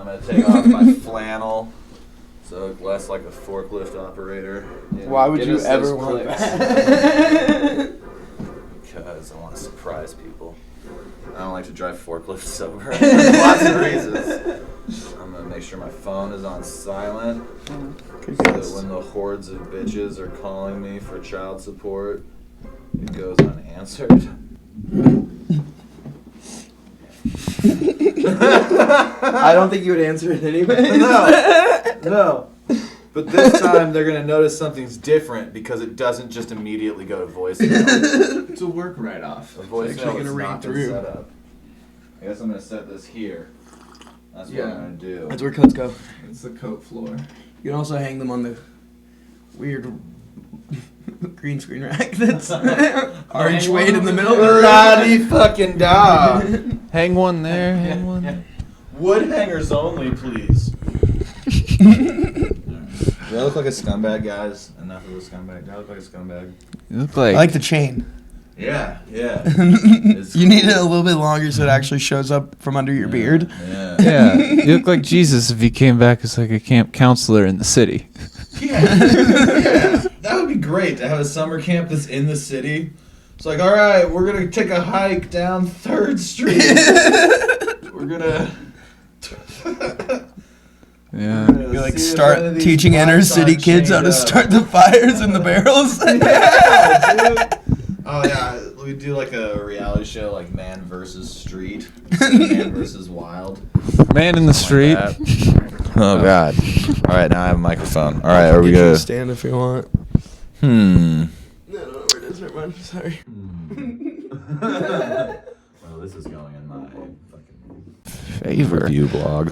I'm going to take off my flannel so it less like a forklift operator. Why would you ever want that? Because I want to surprise people. I don't like to drive forklifts sober. Lots of reasons. I'm going to make sure my phone is on silent so that when the hordes of bitches are calling me for child support, it goes unanswered. I don't think you would answer it anyway. No. But this time they're going to notice something's different because it doesn't just immediately go to voicemail. It's a work write-off. A voicemail actually is gonna not read been through. set up. I guess I'm going to set this here. That's what I'm going to do. That's where coats go. It's the coat floor. You can also hang them on the weird green screen rack that's orange weight in the middle. Bloody fucking da. Hang one there, hang one there. Wood hangers only, please. Do I look like a scumbag, guys? Enough of a scumbag. Do I look like a scumbag? You look I like... like the chain. Yeah. You need it a little bit longer so it actually shows up from under your beard. Yeah. Yeah, you look like Jesus if he came back as like a camp counselor in the city. Yeah. That would be great to have a summer camp that's in the city. It's like, all right, we're going to take a hike down 3rd Street. We're going to... Yeah. You like start teaching inner city kids how to start the fires in the barrels. Yeah, dude. Oh, yeah. We do like a reality show like Man vs. Street. Man vs. Wild. Man in the street. Like oh, God. All right, now I have a microphone. All right, are we good? Stand if you want. No, I don't know where it is. Never mind. Sorry. Well, this is going in my fucking Favor. review blog.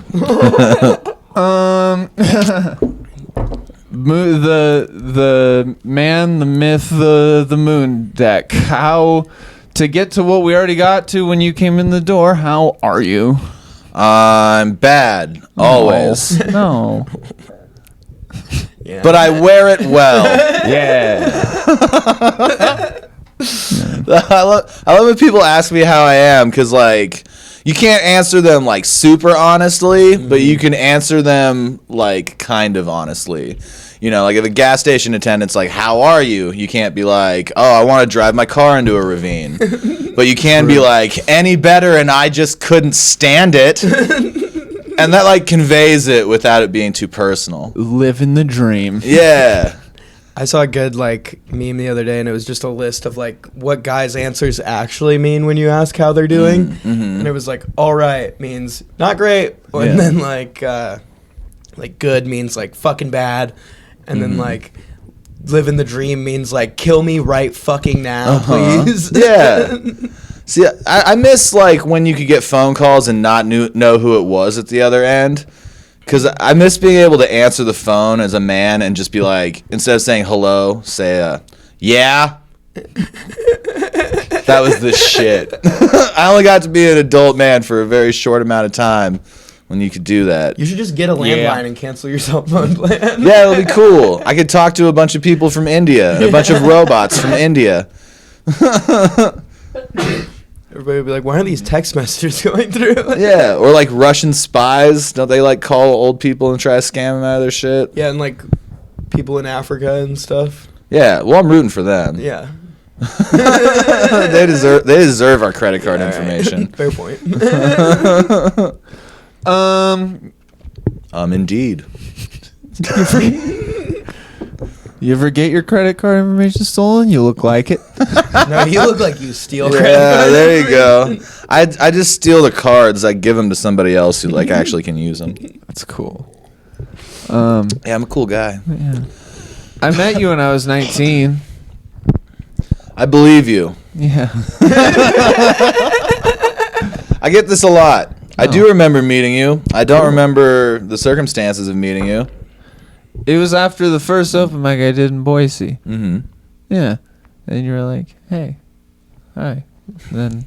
The man, the myth, the moon deck. How to get to what we already got to when you came in the door? How are you? I'm bad, always. No. Yeah. But I wear it well. Yeah. I love when people ask me how I am, because, like, you can't answer them, like, super honestly, but you can answer them, like, kind of honestly. You know, like, if a gas station attendant's like, how are you? You can't be like, oh, I want to drive my car into a ravine. But you can be like, any better, and I just couldn't stand it. And that, like, conveys it without it being too personal. Living the dream. Yeah. I saw a good like meme the other day, and it was just a list of like what guys' answers actually mean when you ask how they're doing. Mm-hmm. And it was like all right means not great, and then like good means like fucking bad, and then like living the dream means like kill me right fucking now, please. Yeah. See, I miss like when you could get phone calls and not know who it was at the other end. Because I miss being able to answer the phone as a man and just be like, instead of saying hello, say, yeah. That was the shit. I only got to be an adult man for a very short amount of time when you could do that. You should just get a landline and cancel your cell phone plan. Yeah, it'll be cool. I could talk to a bunch of people from India, a bunch of robots from India. Everybody would be like, why aren't these text messages going through? Yeah, or like Russian spies. Don't they like call old people and try to scam them out of their shit? Yeah, and like people in Africa and stuff. Yeah, well, I'm rooting for them. Yeah. They deserve our credit card information. Fair point. Indeed. You ever get your credit card information stolen? You look like it. No, you look like you steal credit Yeah, cards. there you go. I just steal the cards. I give them to somebody else who like actually can use them. That's cool. Yeah, I'm a cool guy. Yeah. I met you when I was 19. I believe you. Yeah. I get this a lot. I do remember meeting you. I don't remember the circumstances of meeting you. It was after the first open mic I did in Boise. Mm-hmm. Yeah. And you were like, hey, hi. Then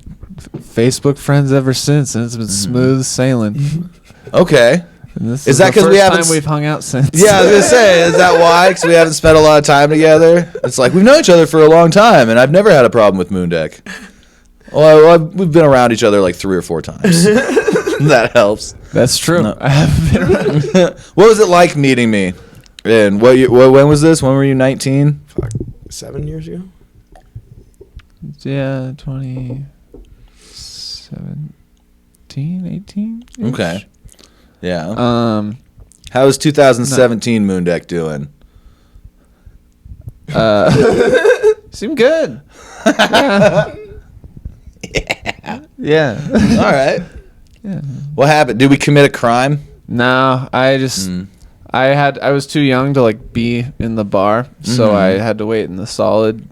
Facebook friends ever since, and it's been smooth sailing. Okay. And this Is that the 'cause we first haven't time we've hung out since? Yeah, I was gonna say, is that why? Because we haven't spent a lot of time together. It's like we've known each other for a long time, and I've never had a problem with Mundek. Well, we've been around each other like 3 or 4 times. That helps. That's true. No. I haven't been around. What was it like meeting me? And when was this? When were you 19? Fuck, 7 years ago. Yeah, 2017, 18. Okay. Yeah. How is 2017 Mundek doing? Seemed good. Yeah. All right. Yeah. What happened? Did we commit a crime? No, I just I was too young to like be in the bar, so I had to wait in the solid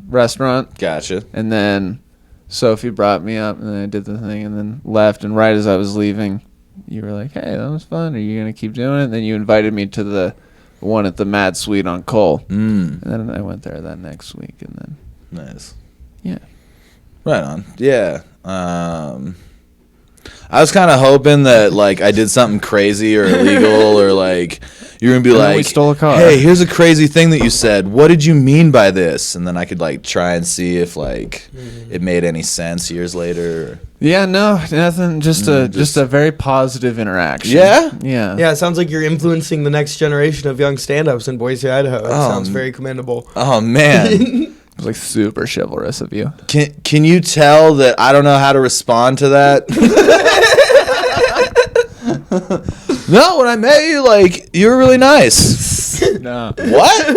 restaurant. Gotcha. And then Sophie brought me up, and then I did the thing, and then left. And right as I was leaving, you were like, "Hey, that was fun. Are you gonna keep doing it?" And then you invited me to the one at the Mad Suite on Cole, and then I went there that next week, and then Nice. yeah. Right on. Yeah. I was kind of hoping that like I did something crazy or illegal or like you're gonna be And then like, we stole a car. "Hey, here's a crazy thing that you said. What did you mean by this?" And then I could like try and see if like it made any sense years later. Yeah, no, nothing. Just a very positive interaction. Yeah? Yeah. Yeah, it sounds like you're influencing the next generation of young stand-ups in Boise, Idaho. It sounds very commendable. Oh man. It was like super chivalrous of you. Can you tell that I don't know how to respond to that? No, when I met you, like you were really nice. No. What?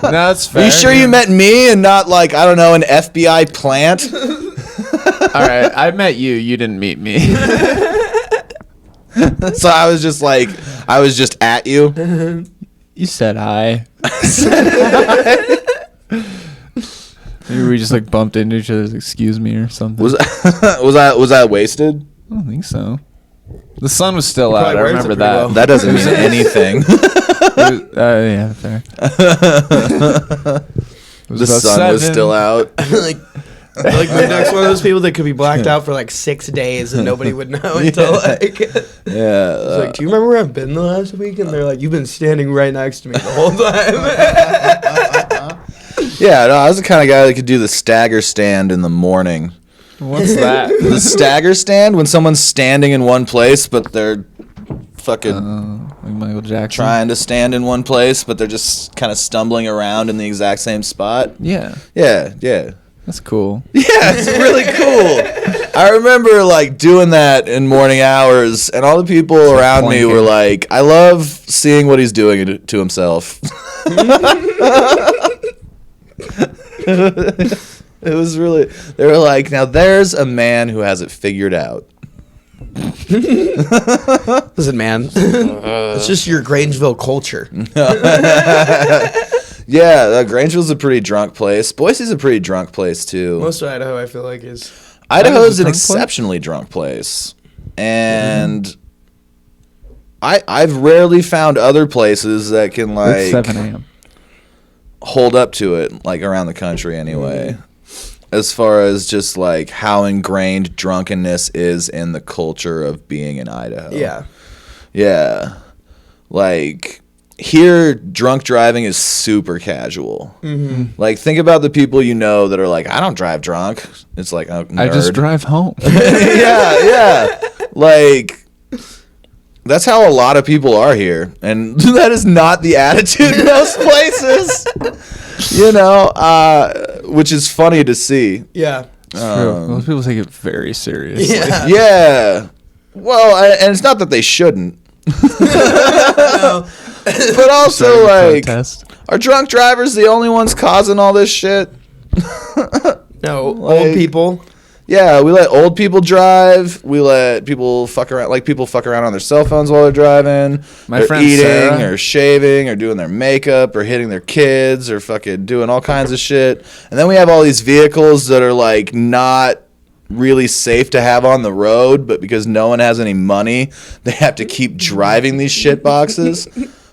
No, that's fair. Are you sure you met me and not like I don't know an FBI plant? All right, I met you. You didn't meet me. So I was just at you. You said hi. Maybe we just like bumped into each other's excuse me or something. Was I wasted? I don't think so. The sun was still He out. probably I wears it remember pretty that. well. That doesn't mean anything. Yeah, fair. The sun was still out. like Mundek's one of those people that could be blacked out for like 6 days and nobody would know until like. Yeah. It's like, do you remember where I've been the last week? And they're like, you've been standing right next to me the whole time. Yeah, no, I was the kind of guy that could do the stagger stand in the morning. What's that? The stagger stand when someone's standing in one place, but they're fucking Like Michael Jackson. trying to stand in one place, but they're just kind of stumbling around in the exact same spot. Yeah, Yeah. that's cool. Yeah, it's really cool. I remember like doing that in morning hours, and all the people around me were like, "I love seeing what he's doing to himself." It was really. They were like, "Now there's a man who has it figured out." Listen, man. It's just your Grangeville culture. Yeah, Grangeville's a pretty drunk place. Boise's a pretty drunk place too. Most of Idaho, I feel like, is. Idaho's an drunk place? exceptionally drunk place, and I've rarely found other places that can It's like 7 a.m. hold up to it, like around the country anyway. As far as just like how ingrained drunkenness is in the culture of being in Idaho. Yeah. Like here, drunk driving is super casual. Mm-hmm. Like think about the people you know that are like, I don't drive drunk. It's like, oh, nerd. I just drive home. Yeah. Like that's how a lot of people are here, and that is not the attitude in most places. Which is funny to see. Yeah. True. Most people take it very seriously. Yeah. Yeah. Well, and it's not that they shouldn't. No. But also, Starting a like, protest. are drunk drivers the only ones causing all this shit? No, Like- old people. Yeah, we let old people drive. We let people fuck around. Like people fuck around on their cell phones while they're driving. My they're friend eating Sarah- or shaving or doing their makeup or hitting their kids or fucking doing all kinds of shit. And then we have all these vehicles that are like not really safe to have on the road, but because no one has any money, they have to keep driving these shit boxes.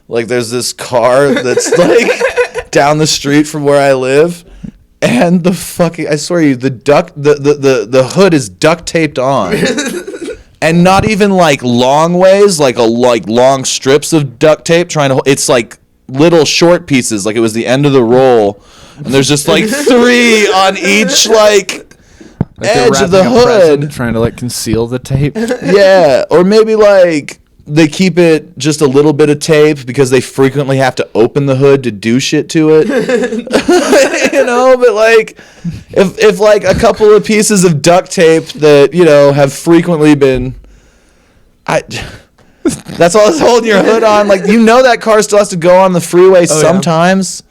Like there's this car that's like down the street from where I live. And the fucking, I swear to you, the hood is duct taped on. And not even like long ways, like long strips of duct tape trying to, it's like little short pieces, like it was the end of the roll. And there's just like 3 on each like edge of the hood. Trying to like conceal the tape. Yeah, or maybe like they keep it just a little bit of tape because they frequently have to open the hood to do shit to it. You know, but like if like a couple of pieces of duct tape that, you know, have frequently been that's all that's holding your hood on. Like, you know that car still has to go on the freeway sometimes.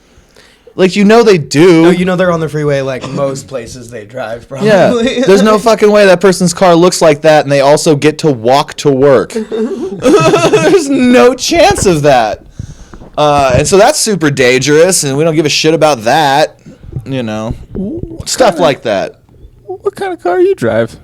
Like, you know they do. No, you know they're on the freeway like most places they drive, probably. Yeah, there's no fucking way that person's car looks like that and they also get to walk to work. There's no chance of that. And so that's super dangerous, and we don't give a shit about that, you know. Stuff like that. What kind of car you drive?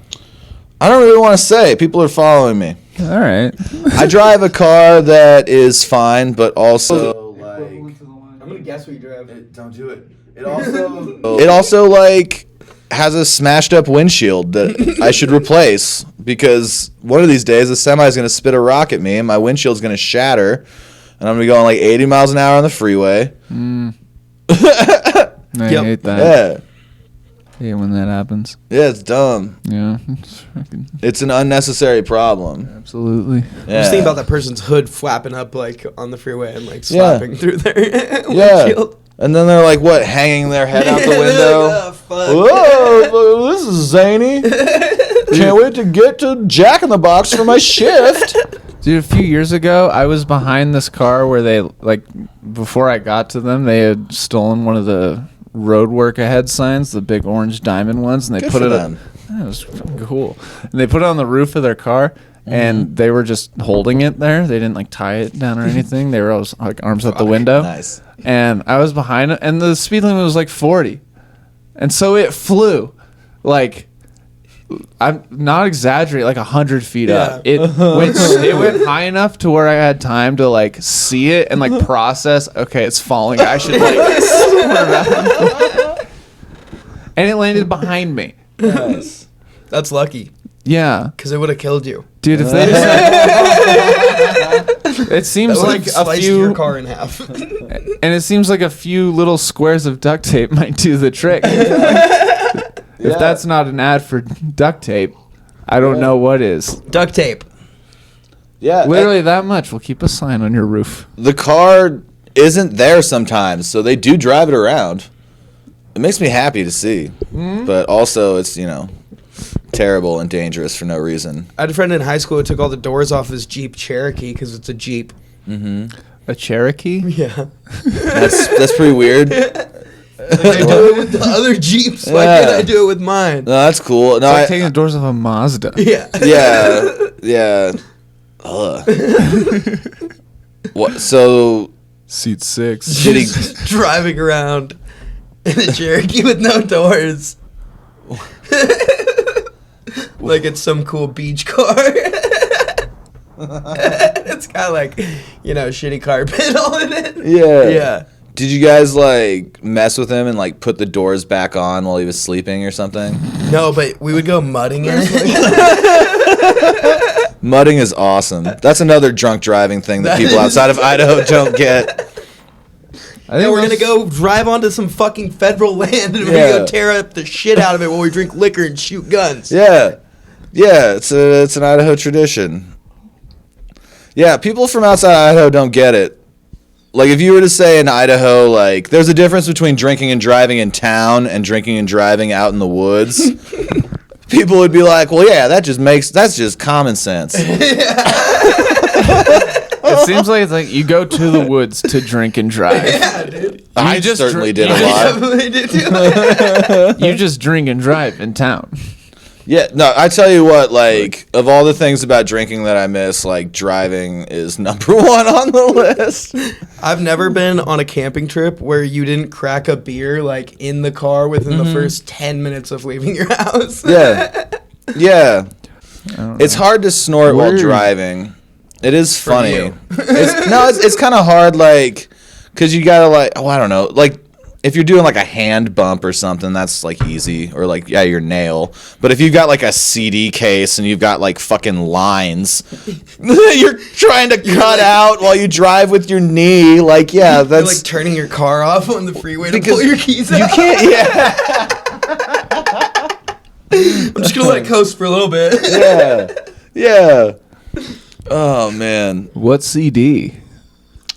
I don't really want to say. People are following me. All right. I drive a car that is fine, but also like... I'm going to guess what you drive. Don't do it. It also like has a smashed up windshield that I should replace, because one of these days the semi is going to spit a rock at me and my windshield's going to shatter and I'm going to be going like 80 miles an hour on the freeway. I hate that. Yeah. I hate when that happens. Yeah, it's dumb. Yeah. It's an unnecessary problem. Absolutely. Yeah. I'm just thinking about that person's hood flapping up like on the freeway and like slapping through their windshield. And then they're like, what, hanging their head out the window? Oh, fuck. Whoa, this is zany. Can't wait to get to Jack in the Box for my shift. Dude, a few years ago, I was behind this car where they, like, before I got to them, they had stolen one of the road work ahead signs, the big orange diamond ones, and they put it on. That was fucking cool. And they put it on the roof of their car, and they were just holding it there. They didn't, like, tie it down or anything. They were always, like, arms out the window. Nice. And I was behind it, and the speed limit was, like, 40. And so it flew, like... I'm not exaggerating, like 100 feet up. It went high enough to where I had time to like see it and like process. Okay, it's falling. I should like swim around. And it landed behind me. Nice. That's lucky. Yeah, because it would have killed you. Dude, if they just it seems like a few your car in half. And it seems like a few little squares of duct tape might do the trick. If that's not an ad for duct tape, I don't know what is. Duct tape. Yeah. Literally that much will keep a sign on your roof. The car isn't there sometimes, so they do drive it around. It makes me happy to see. But also it's, you know, terrible and dangerous for no reason. I had a friend in high school who took all the doors off his Jeep Cherokee because it's a Jeep. A Cherokee? Yeah. That's pretty weird. Like I do it with the other Jeeps. Why can't I do it with mine? No, that's cool. No, It's like taking the doors off a Mazda. Yeah. Yeah. What? So Seat 6. Just driving around in a Cherokee with no doors. Like it's some cool beach car. It's got like, you know, shitty carpet all in it. Yeah. Did you guys like mess with him and like put the doors back on while he was sleeping or something? No, but we would go mudding in it. Mudding is awesome. That's another drunk driving thing that people outside of Idaho don't get. I think we're gonna go drive onto some fucking federal land and we're gonna go tear up the shit out of it while we drink liquor and shoot guns. Yeah, it's an Idaho tradition. Yeah, people from outside Idaho don't get it. Like, if you were to say in Idaho, like, there's a difference between drinking and driving in town and drinking and driving out in the woods, people would be like, well, yeah, that's just common sense. It seems like it's like you go to the woods to drink and drive. Yeah, dude. I just certainly did a lot. You just drink and drive in town. Yeah, no, I tell you what, like, of all the things about drinking that I miss, like, driving is number one on the list. I've never been on a camping trip where you didn't crack a beer, like, in the car within the first 10 minutes of leaving your house. Yeah. It's hard to snort while driving. It is funny. It's kind of hard, like, because you gotta, like, oh, I don't know, like, if you're doing like a hand bump or something, that's like easy, or like your nail. But if you've got like a CD case and you've got like fucking lines you're trying to cut out while you drive with your knee, like that's you're like turning your car off on the freeway to pull your keys out. You can't. I'm just gonna let it coast for a little bit. Yeah. Oh man. What CD?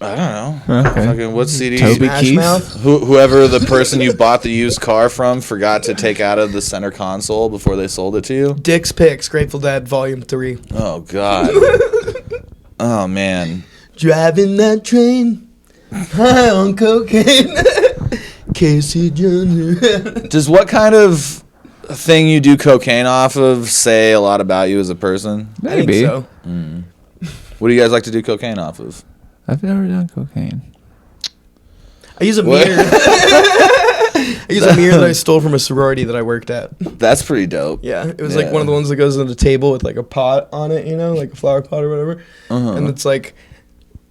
I don't know. Okay. Fucking what CD? Toby Smash Keith? Mouth. Whoever the person you bought the used car from forgot to take out of the center console before they sold it to you. Dick's Picks, Grateful Dead, Volume 3. Oh God. Oh man. Driving that train, high on cocaine. Casey Jones. Does what kind of thing you do cocaine off of say a lot about you as a person? I think so. What do you guys like to do cocaine off of? I've never done cocaine. I use a What? mirror. I use a mirror that I stole from a sorority that I worked at. That's pretty dope. Yeah, it was like one of the ones that goes on the table with like a pot on it, like a flower pot or whatever. And it's like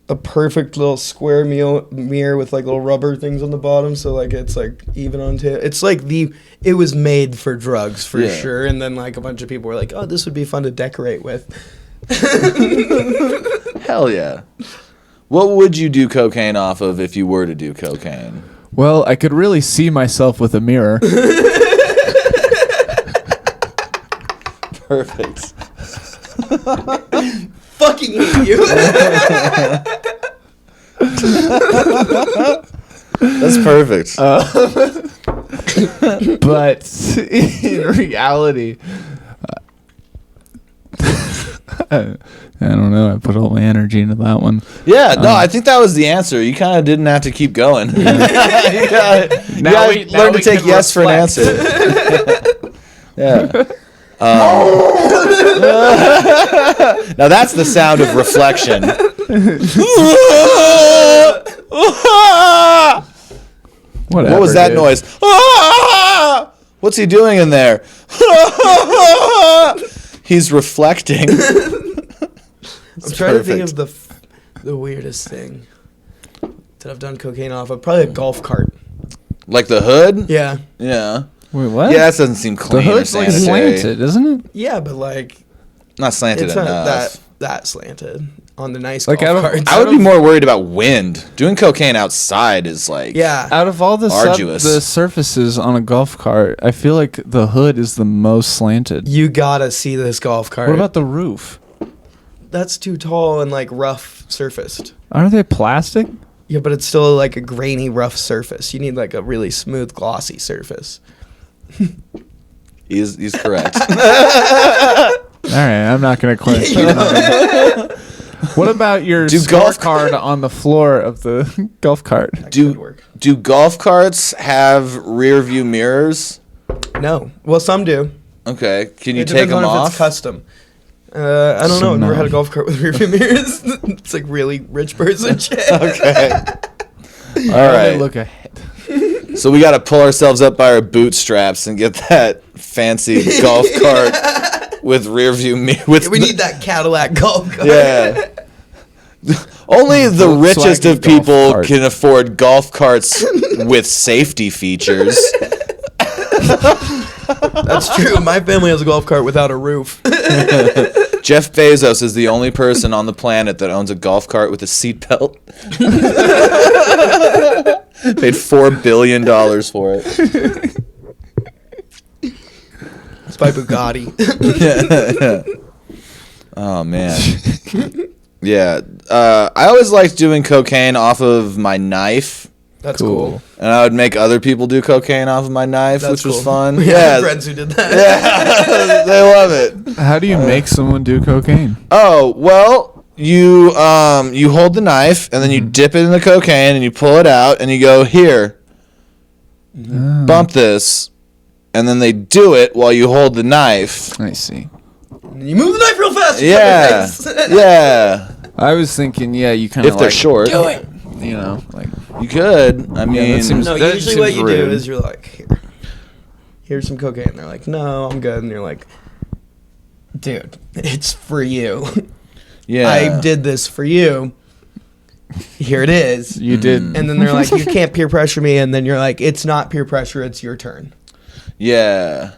a perfect little square mirror with like little rubber things on the bottom, so like it's like even on tail. It's like it was made for drugs for sure. And then like a bunch of people were like, "Oh, this would be fun to decorate with." Hell yeah. What would you do cocaine off of if you were to do cocaine? Well, I could really see myself with a mirror. Perfect. Fucking hate you. That's perfect. But in reality, I don't know. I put all my energy into that one. Yeah, no, I think that was the answer. You kind of didn't have to keep going. you gotta learn to take yes for an answer. Yeah. Now that's the sound of reflection. Whatever, What was that dude. noise? What's he doing in there? He's reflecting. I'm trying to think of the weirdest thing that I've done cocaine off of. Probably a golf cart. Like the hood? Yeah. Yeah. Wait, what? Yeah, that doesn't seem The clean. hood's or like sanitary. slanted, isn't it? Yeah, but like Not slanted it's enough. not that slanted on the nice Like, golf I don't- carts. I would be more worried about wind. Doing cocaine outside is like Yeah. Out of all the Arduous. the surfaces on a golf cart, I feel like the hood is the most slanted. You gotta see this golf cart. What about the roof? That's too tall and like rough surfaced. Aren't they plastic? Yeah, but it's still like a grainy, rough surface. You need like a really smooth, glossy surface. He's correct. All right, I'm not going to question. What about your golf card on the floor of the golf cart? That could work. Do golf carts have rear view mirrors? No. Well, some do. Okay. Can you It take depends on them if off? it's custom. I don't know. I've never no. had a golf cart with rear view mirrors. It's like really rich person shit. Okay. All How do right. they look ahead. So we got to pull ourselves up by our bootstraps and get that fancy golf cart with rear view mirror. We need that Cadillac golf cart. Yeah. Only the Volkswagen richest of golf people cart. can afford golf carts with safety features. That's true. My family has a golf cart without a roof. Jeff Bezos is the only person on the planet that owns a golf cart with a seatbelt. Paid $4 billion for it. It's by Bugatti. Oh, man. Yeah. I always liked doing cocaine off of my knife. That's cool. And I would make other people do cocaine off of my knife, That's which was cool. fun. We have Yeah. friends who did that. Yeah. They love it. How do you make someone do cocaine? Oh, well, you hold the knife and then you dip it in the cocaine and you pull it out and you go, here, bump this. And then they do it while you hold the knife. I see. You move the knife real fast. Yeah. Yeah. I was thinking, you kind of If they're short. Do it. Like You could. I mean, that seems- No, That usually what seems you do rude. is you're like, here's some cocaine. They're like, no, I'm good. And you're like, dude, it's for you. yeah. I did this for you. Here it is. you did. And then they're like, you can't peer pressure me. And then you're like, it's not peer pressure. It's your turn. Yeah.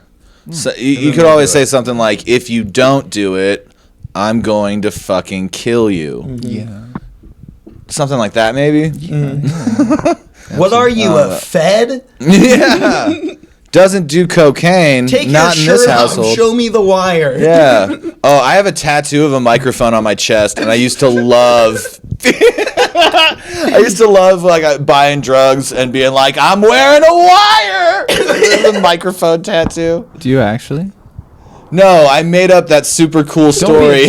So you could always say something like, if you don't do it, I'm going to fucking kill you. Yeah. Something like that, maybe? What are you, a Fed? Yeah. doesn't do cocaine. Take not your in this shirt off, household. show me the wire. Yeah. Oh, I have a tattoo of a microphone on my chest, and I used to love. I used to love like buying drugs and being like, I'm wearing a wire. The microphone tattoo. Do you actually? No, I made up that super cool story.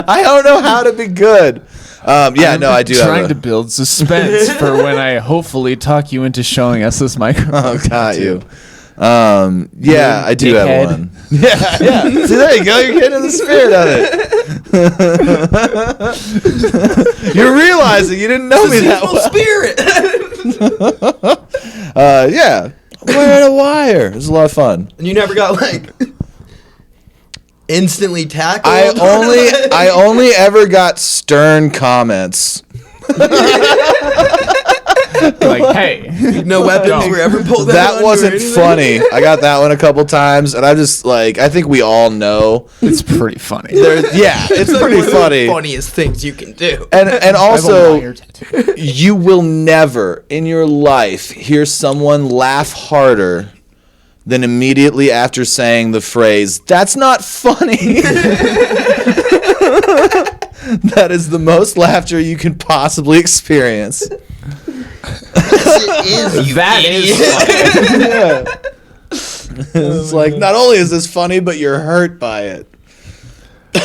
I don't know how to be good. Yeah, no, I do. Trying to build suspense for when I hopefully talk you into showing us this microphone. Oh, got you. Yeah, I do have dickhead. one. Yeah. See, there you go. You're getting in the spirit of it. You're realizing you didn't know me that well. Spirit. Yeah. Wearing a wire. It was a lot of fun. And you never got like instantly tackled. I only ever got stern comments. Like, hey, no weapons were ever pulled out. That wasn't funny. I got that one a couple times, and I'm just like, I think we all know. it's pretty funny. Yeah, it's Like pretty one of the funny. funniest things you can do. And I have a also, wire tattoo. you will never in your life hear someone laugh harder than immediately after saying the phrase, "That's not funny." That is the most laughter you can possibly experience. That is funny. It's like, not only is this funny, but you're hurt by it. You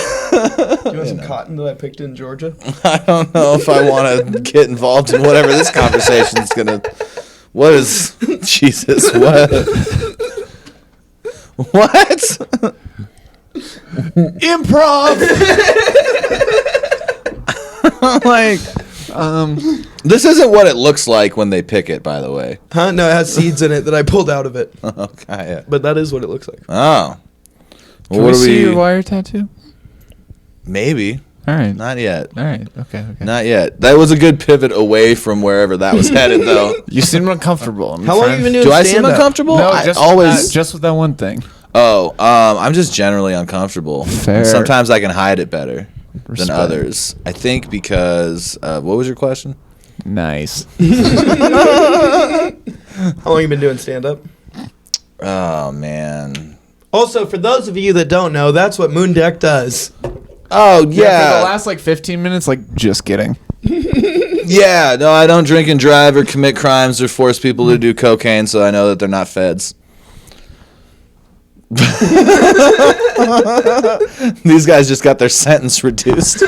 want some cotton that I picked in Georgia? I don't know if I want to get involved in whatever this conversation is going to... What is... Jesus, what? What? Improv! Like... This isn't what it looks like when they pick it, by the way. Huh? No, it has seeds in it that I pulled out of it. Okay. But that is what it looks like. Oh. Can we see your wire tattoo? Maybe. All right. Not yet. All right. Okay. Not yet. That was a good pivot away from wherever that was headed, though. You seem uncomfortable. How long have you been doing Do I seem stand-up? uncomfortable? No, I just always. just with that one thing. Oh, I'm just generally uncomfortable. Fair. And sometimes I can hide it better than Respect. others. I think because what was your question? Nice. How long you been doing stand-up? Oh man. Also, for those of you that don't know, that's what Mundek does. Oh For the yeah. last like 15 minutes, like just kidding. Yeah. No, I don't drink and drive or commit crimes or force people to do cocaine, so I know that they're not feds. These guys just got their sentence reduced.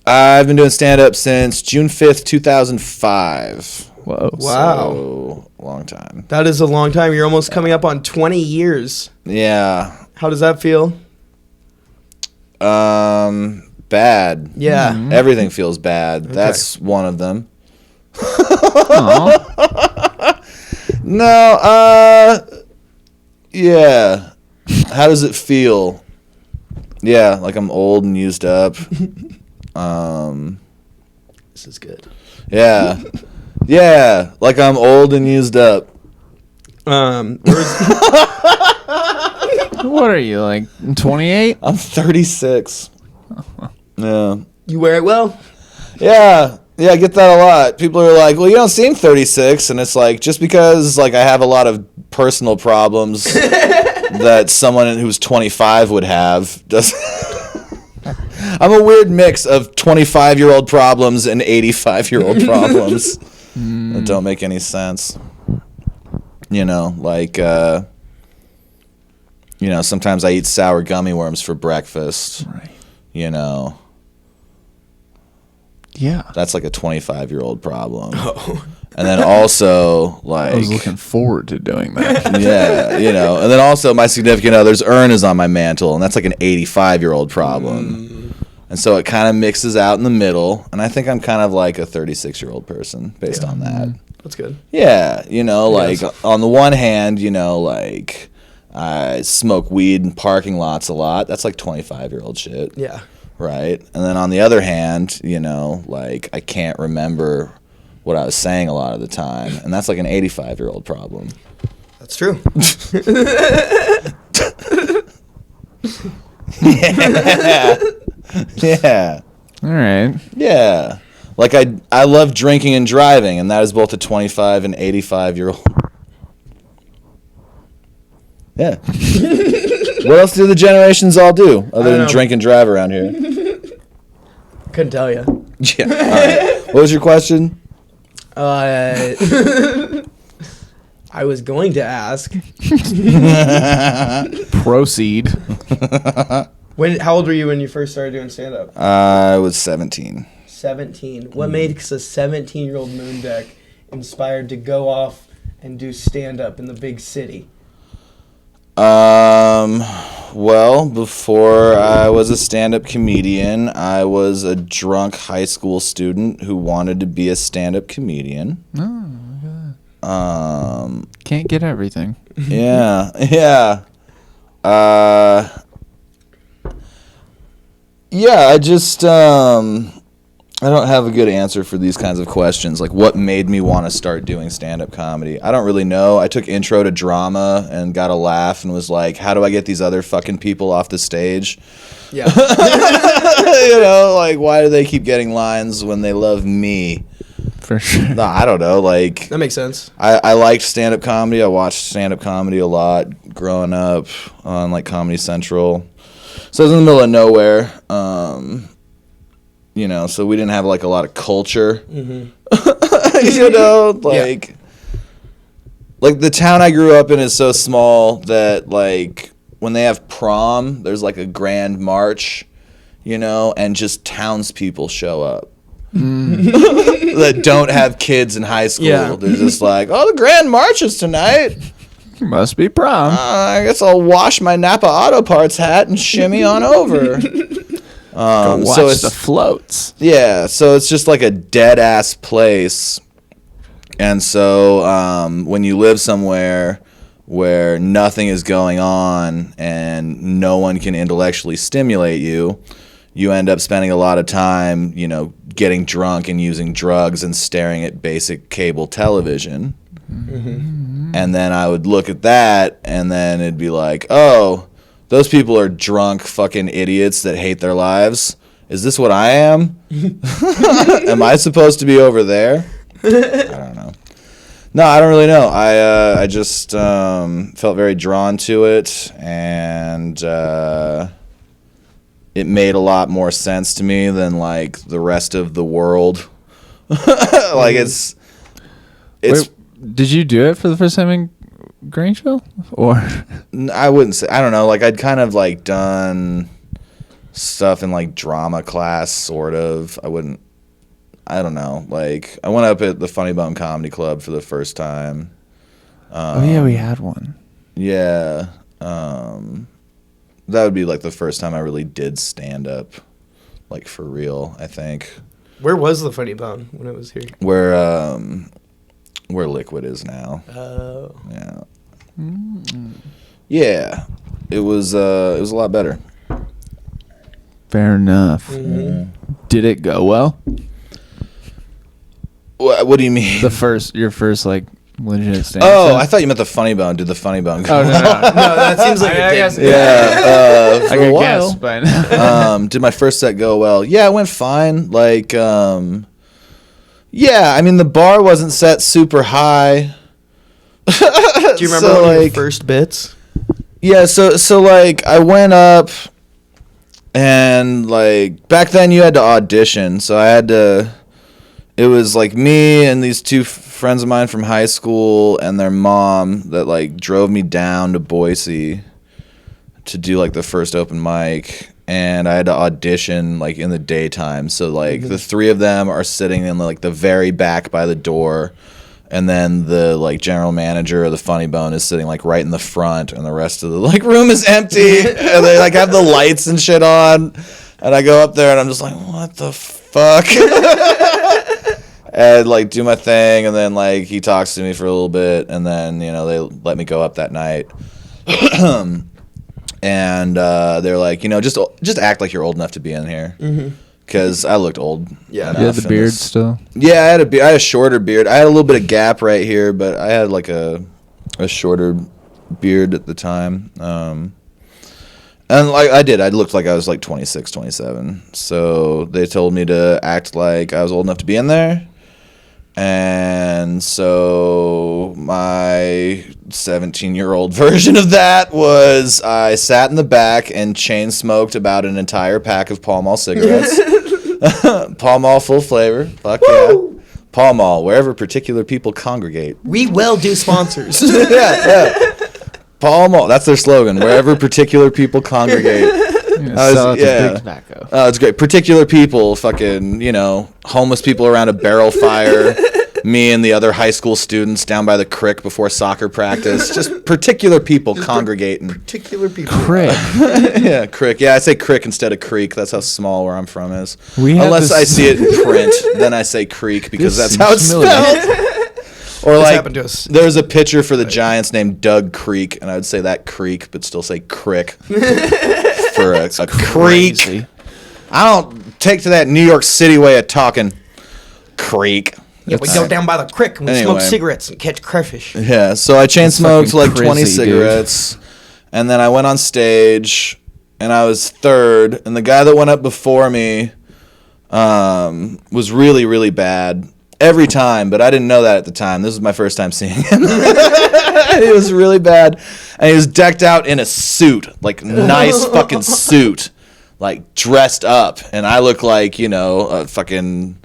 I've been doing stand-up since June 5th, 2005. Whoa. Wow. So, long time. That is a long time. You're almost coming up on 20 years. Yeah. How does that feel? Bad. Yeah. Mm-hmm. Everything feels bad. That's one of them. Aw. No, yeah. How does it feel? Yeah, like I'm old and used up. This is good. Yeah. Yeah, like I'm old and used up. What are you, like 28? I'm 36. Yeah. You wear it well? Yeah. Yeah, I get that a lot. People are like, well, you don't seem 36. And it's like, just because like I have a lot of personal problems that someone who's 25 would have, does I'm a weird mix of 25-year-old problems and 85-year-old problems that don't make any sense. You know, like, sometimes I eat sour gummy worms for breakfast. Right. You know. Yeah. That's like a 25-year-old problem. Oh. And then also, like... I was looking forward to doing that. Yeah, you know. And then also my significant other's urn is on my mantle, and that's like an 85-year-old problem. And so it kind of mixes out in the middle, and I think I'm kind of like a 36-year-old person based on that. That's good. Yeah, you know, like Yes. on the one hand, you know, like I smoke weed in parking lots a lot. That's like 25-year-old shit. Yeah. Right. And then on the other hand, you know, like I can't remember what I was saying a lot of the time. And that's like an 85-year-old problem. That's true. Yeah. Yeah. All right. Yeah. Like I love drinking and driving, and that is both a 25 and 85-year-old. Yeah. What else do the generations all do other than drink and drive around here? Couldn't tell you. Yeah. All right. What was your question? I was going to ask. Proceed. How old were you when you first started doing stand-up? I was 17. 17. What made a 17-year-old Mundek inspired to go off and do stand-up in the big city? Well, before I was a stand-up comedian, I was a drunk high school student who wanted to be a stand-up comedian. Oh, my God. Can't get everything. Yeah. Yeah, I just, I don't have a good answer for these kinds of questions. Like, what made me want to start doing stand-up comedy? I don't really know. I took intro to drama and got a laugh and was like, how do I get these other fucking people off the stage? Yeah. You know, like, why do they keep getting lines when they love me? For sure. No, I don't know. Like, That makes sense. I liked stand-up comedy. I watched stand-up comedy a lot growing up on, like, Comedy Central. So I was in the middle of nowhere. You know, so we didn't have like a lot of culture. Mm-hmm. You know, like the town I grew up in is so small that like when they have prom, there's like a grand march, you know, and just townspeople show up that don't have kids in high school. Yeah. They're just like, oh, the grand march is tonight. Must be prom. I guess I'll wash my Napa Auto Parts hat and shimmy on over. Go watch so it's the floats. Yeah, so it's just like a dead ass place, and so when you live somewhere where nothing is going on and no one can intellectually stimulate you, you end up spending a lot of time, you know, getting drunk and using drugs and staring at basic cable television. Mm-hmm. And then I would look at that, and then it'd be like, oh, those people are drunk fucking idiots that hate their lives. Is this what I am? Am I supposed to be over there? I don't know. No, I don't really know. I just felt very drawn to it, and it made a lot more sense to me than like the rest of the world. Like it's. Wait, did you do it for the first time in Grangeville, or? I wouldn't say. I don't know. Like I'd kind of like done stuff in like drama class, sort of. I don't know. Like I went up at the Funny Bone Comedy Club for the first time. Oh yeah, we had one. Yeah, that would be like the first time I really did stand up, like for real. I think. Where was the Funny Bone when it was here? Where Liquid is now. Oh. Yeah. Yeah. It was a lot better. Fair enough. Mm-hmm. Did it go well? What do you mean? Your first like legit stand. Oh, I thought you meant the Funny Bone. Did the Funny Bone go? Oh no, No, that seems like I it guess- did. Yeah. I For a could while. guess by now. Did my first set go well? Yeah, it went fine. Like, yeah, I mean, the bar wasn't set super high. Do you remember one of your first bits? Yeah, so like I went up, and like back then you had to audition, so I had to. It was like me and these two friends of mine from high school and their mom that like drove me down to Boise to do like the first open mic, and I had to audition like in the daytime. So like the three of them are sitting in like the very back by the door. And then the like general manager of the Funny Bone is sitting like right in the front, and the rest of the like room is empty, and they like have the lights and shit on. And I go up there and I'm just like, what the fuck? And like do my thing, and then like he talks to me for a little bit, and then you know they let me go up that night. And they're like, you know, just act like you're old enough to be in here. Mm-hmm. Because I looked old. Yeah. You had the beard still? Yeah, I had I had a shorter beard. I had a little bit of gap right here, but I had like a shorter beard at the time. And like I did, I looked like I was like 26, 27. So they told me to act like I was old enough to be in there. And so my 17-year-old version of that was I sat in the back and chain smoked about an entire pack of Pall Mall cigarettes. Pall Mall full flavor. Fuck Woo! yeah. Pall Mall, wherever particular people congregate. We will do sponsors. Yeah. Pall Mall, that's their slogan. Wherever particular people congregate. Sell it to big tobacco. Oh, it's great. Particular people, fucking, homeless people around a barrel fire. Me and the other high school students down by the creek before soccer practice. Just particular people congregating. Particular people. Crick. Yeah, creek. Yeah, I say crick instead of creek. That's how small where I'm from is. Unless I see it in print, then I say creek because that's how it's spelled. Or This like, happened to us. there's a pitcher for the Giants named Doug Creek, and I would say that creek, but still say crick for a creek. Crazy. I don't take to that New York City way of talking. Creek. Yeah, we go down by the creek and we Anyway. smoke cigarettes and catch crayfish. Yeah, so I chain smoked fucking like 20 crazy, cigarettes, and then I went on stage, and I was third, and the guy that went up before me was really, really bad every time, but I didn't know that at the time. This was my first time seeing him. He was really bad, and he was decked out in a suit, like nice fucking suit, like dressed up, and I look like, a fucking...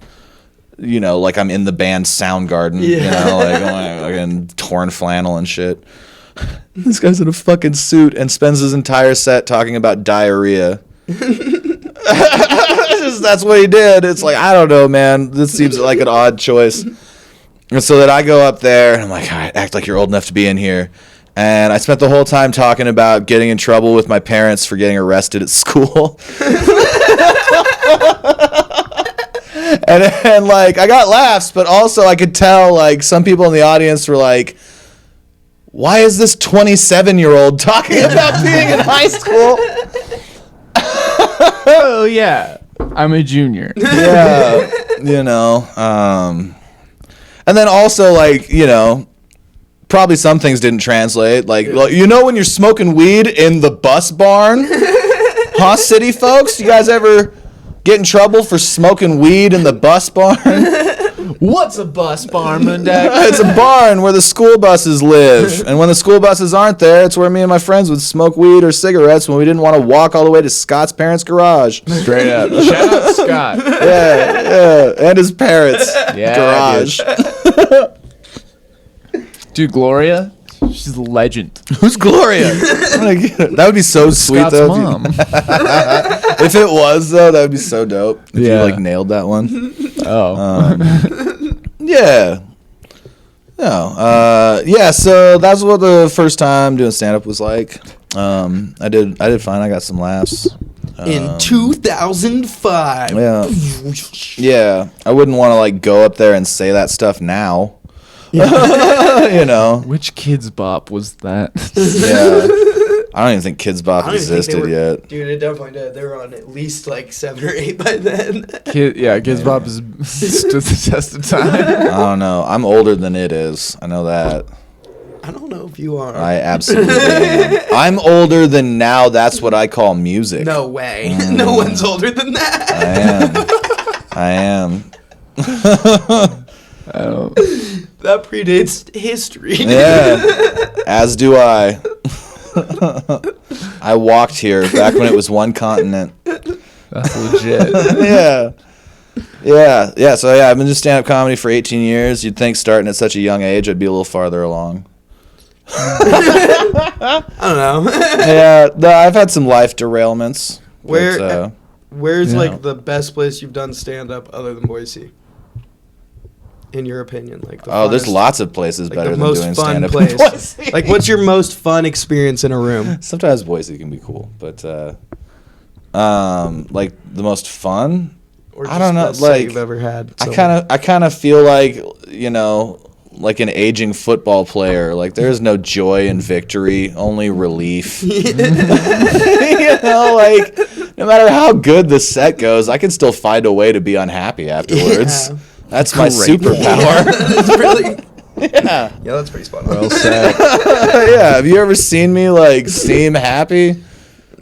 like I'm in the band Soundgarden, like fucking torn flannel and shit. This guy's in a fucking suit and spends his entire set talking about diarrhea. That's what he did. It's like, I don't know, man. This seems like an odd choice. And so that I go up there and I'm like, all right, act like you're old enough to be in here. And I spent the whole time talking about getting in trouble with my parents for getting arrested at school. And like I got laughs, but also I could tell like some people in the audience were like, why is this 27-year-old talking about being in high school? Oh yeah, I'm a junior. Yeah, and then also like, probably some things didn't translate. Like, when you're smoking weed in the bus barn, huh, city folks? You guys ever get in trouble for smoking weed in the bus barn? What's a bus barn, Mundek? It's a barn where the school buses live. And when the school buses aren't there, it's where me and my friends would smoke weed or cigarettes when we didn't want to walk all the way to Scott's parents' garage. Straight up. Shout out Scott. Yeah. And his parents' garage. Dude, Gloria, she's a legend. Who's Gloria? That would be so sweet, Scott's though. mom. If it was, though, that would be so dope. If you, nailed that one. Oh. Yeah. No. Yeah, so that's what the first time doing stand-up was like. I did fine. I got some laughs. In 2005. Yeah. Yeah. I wouldn't want to, like, go up there and say that stuff now. Which Kids Bop was that? Yeah. I don't even think Kids Bop existed yet. Dude, it definitely did. They were on at least like 7 or 8 by then. Kids Bop has stood the test of time. I don't know. I'm older than it is. I know that. I don't know if you are. I absolutely am. I'm older than now. That's what I call music. No way. No one's older than that. I am. That predates history. Yeah. As do I. I walked here back when it was one continent. That's legit. Yeah. So I've been just stand-up comedy for 18 years. You'd think starting at such a young age, I'd be a little farther along. I don't know. Yeah, no, I've had some life derailments. Where's like the best place you've done stand-up other than Boise? In your opinion, like there's lots of places like better the than most doing fun stand-up place. in Boise. Like, what's your most fun experience in a room? Sometimes Boise can be cool, but like the most fun. Or I don't know, best set like you've ever had. I kind of feel like like an aging football player. Like there's no joy in victory, only relief. Like no matter how good the set goes, I can still find a way to be unhappy afterwards. Yeah. That's my superpower. That's really. Yeah, that's pretty spot on. Well said. yeah. Have you ever seen me like seem happy?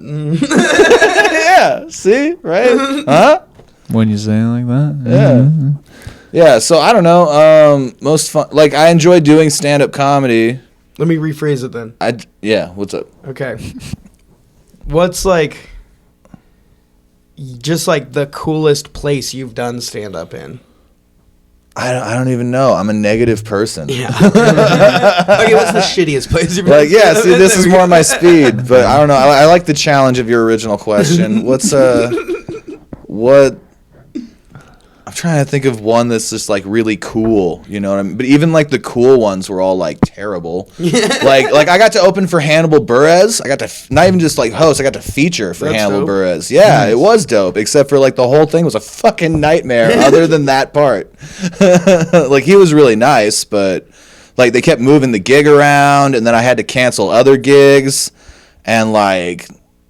Yeah, see? Right? Huh? When you say it like that. Yeah. Yeah, so I don't know. Most fun, like, I enjoy doing stand-up comedy. Let me rephrase it then. Yeah, what's up? Okay. What's like, just like the coolest place you've done stand-up in? I don't even know. I'm a negative person. Yeah. Okay, what's the shittiest place you've Like, done yeah, stand-up see, in? this is more my speed, but I don't know. I like the challenge of your original question. What? I'm trying to think of one that's just like really cool, you know what I mean? But even like the cool ones were all like terrible. like I got to open for Hannibal Buress. I got to not even just like host, I got to feature for That's Hannibal dope. Buress. Yeah, It was dope, except for like the whole thing was a fucking nightmare other than that part. Like he was really nice, but like they kept moving the gig around and then I had to cancel other gigs and like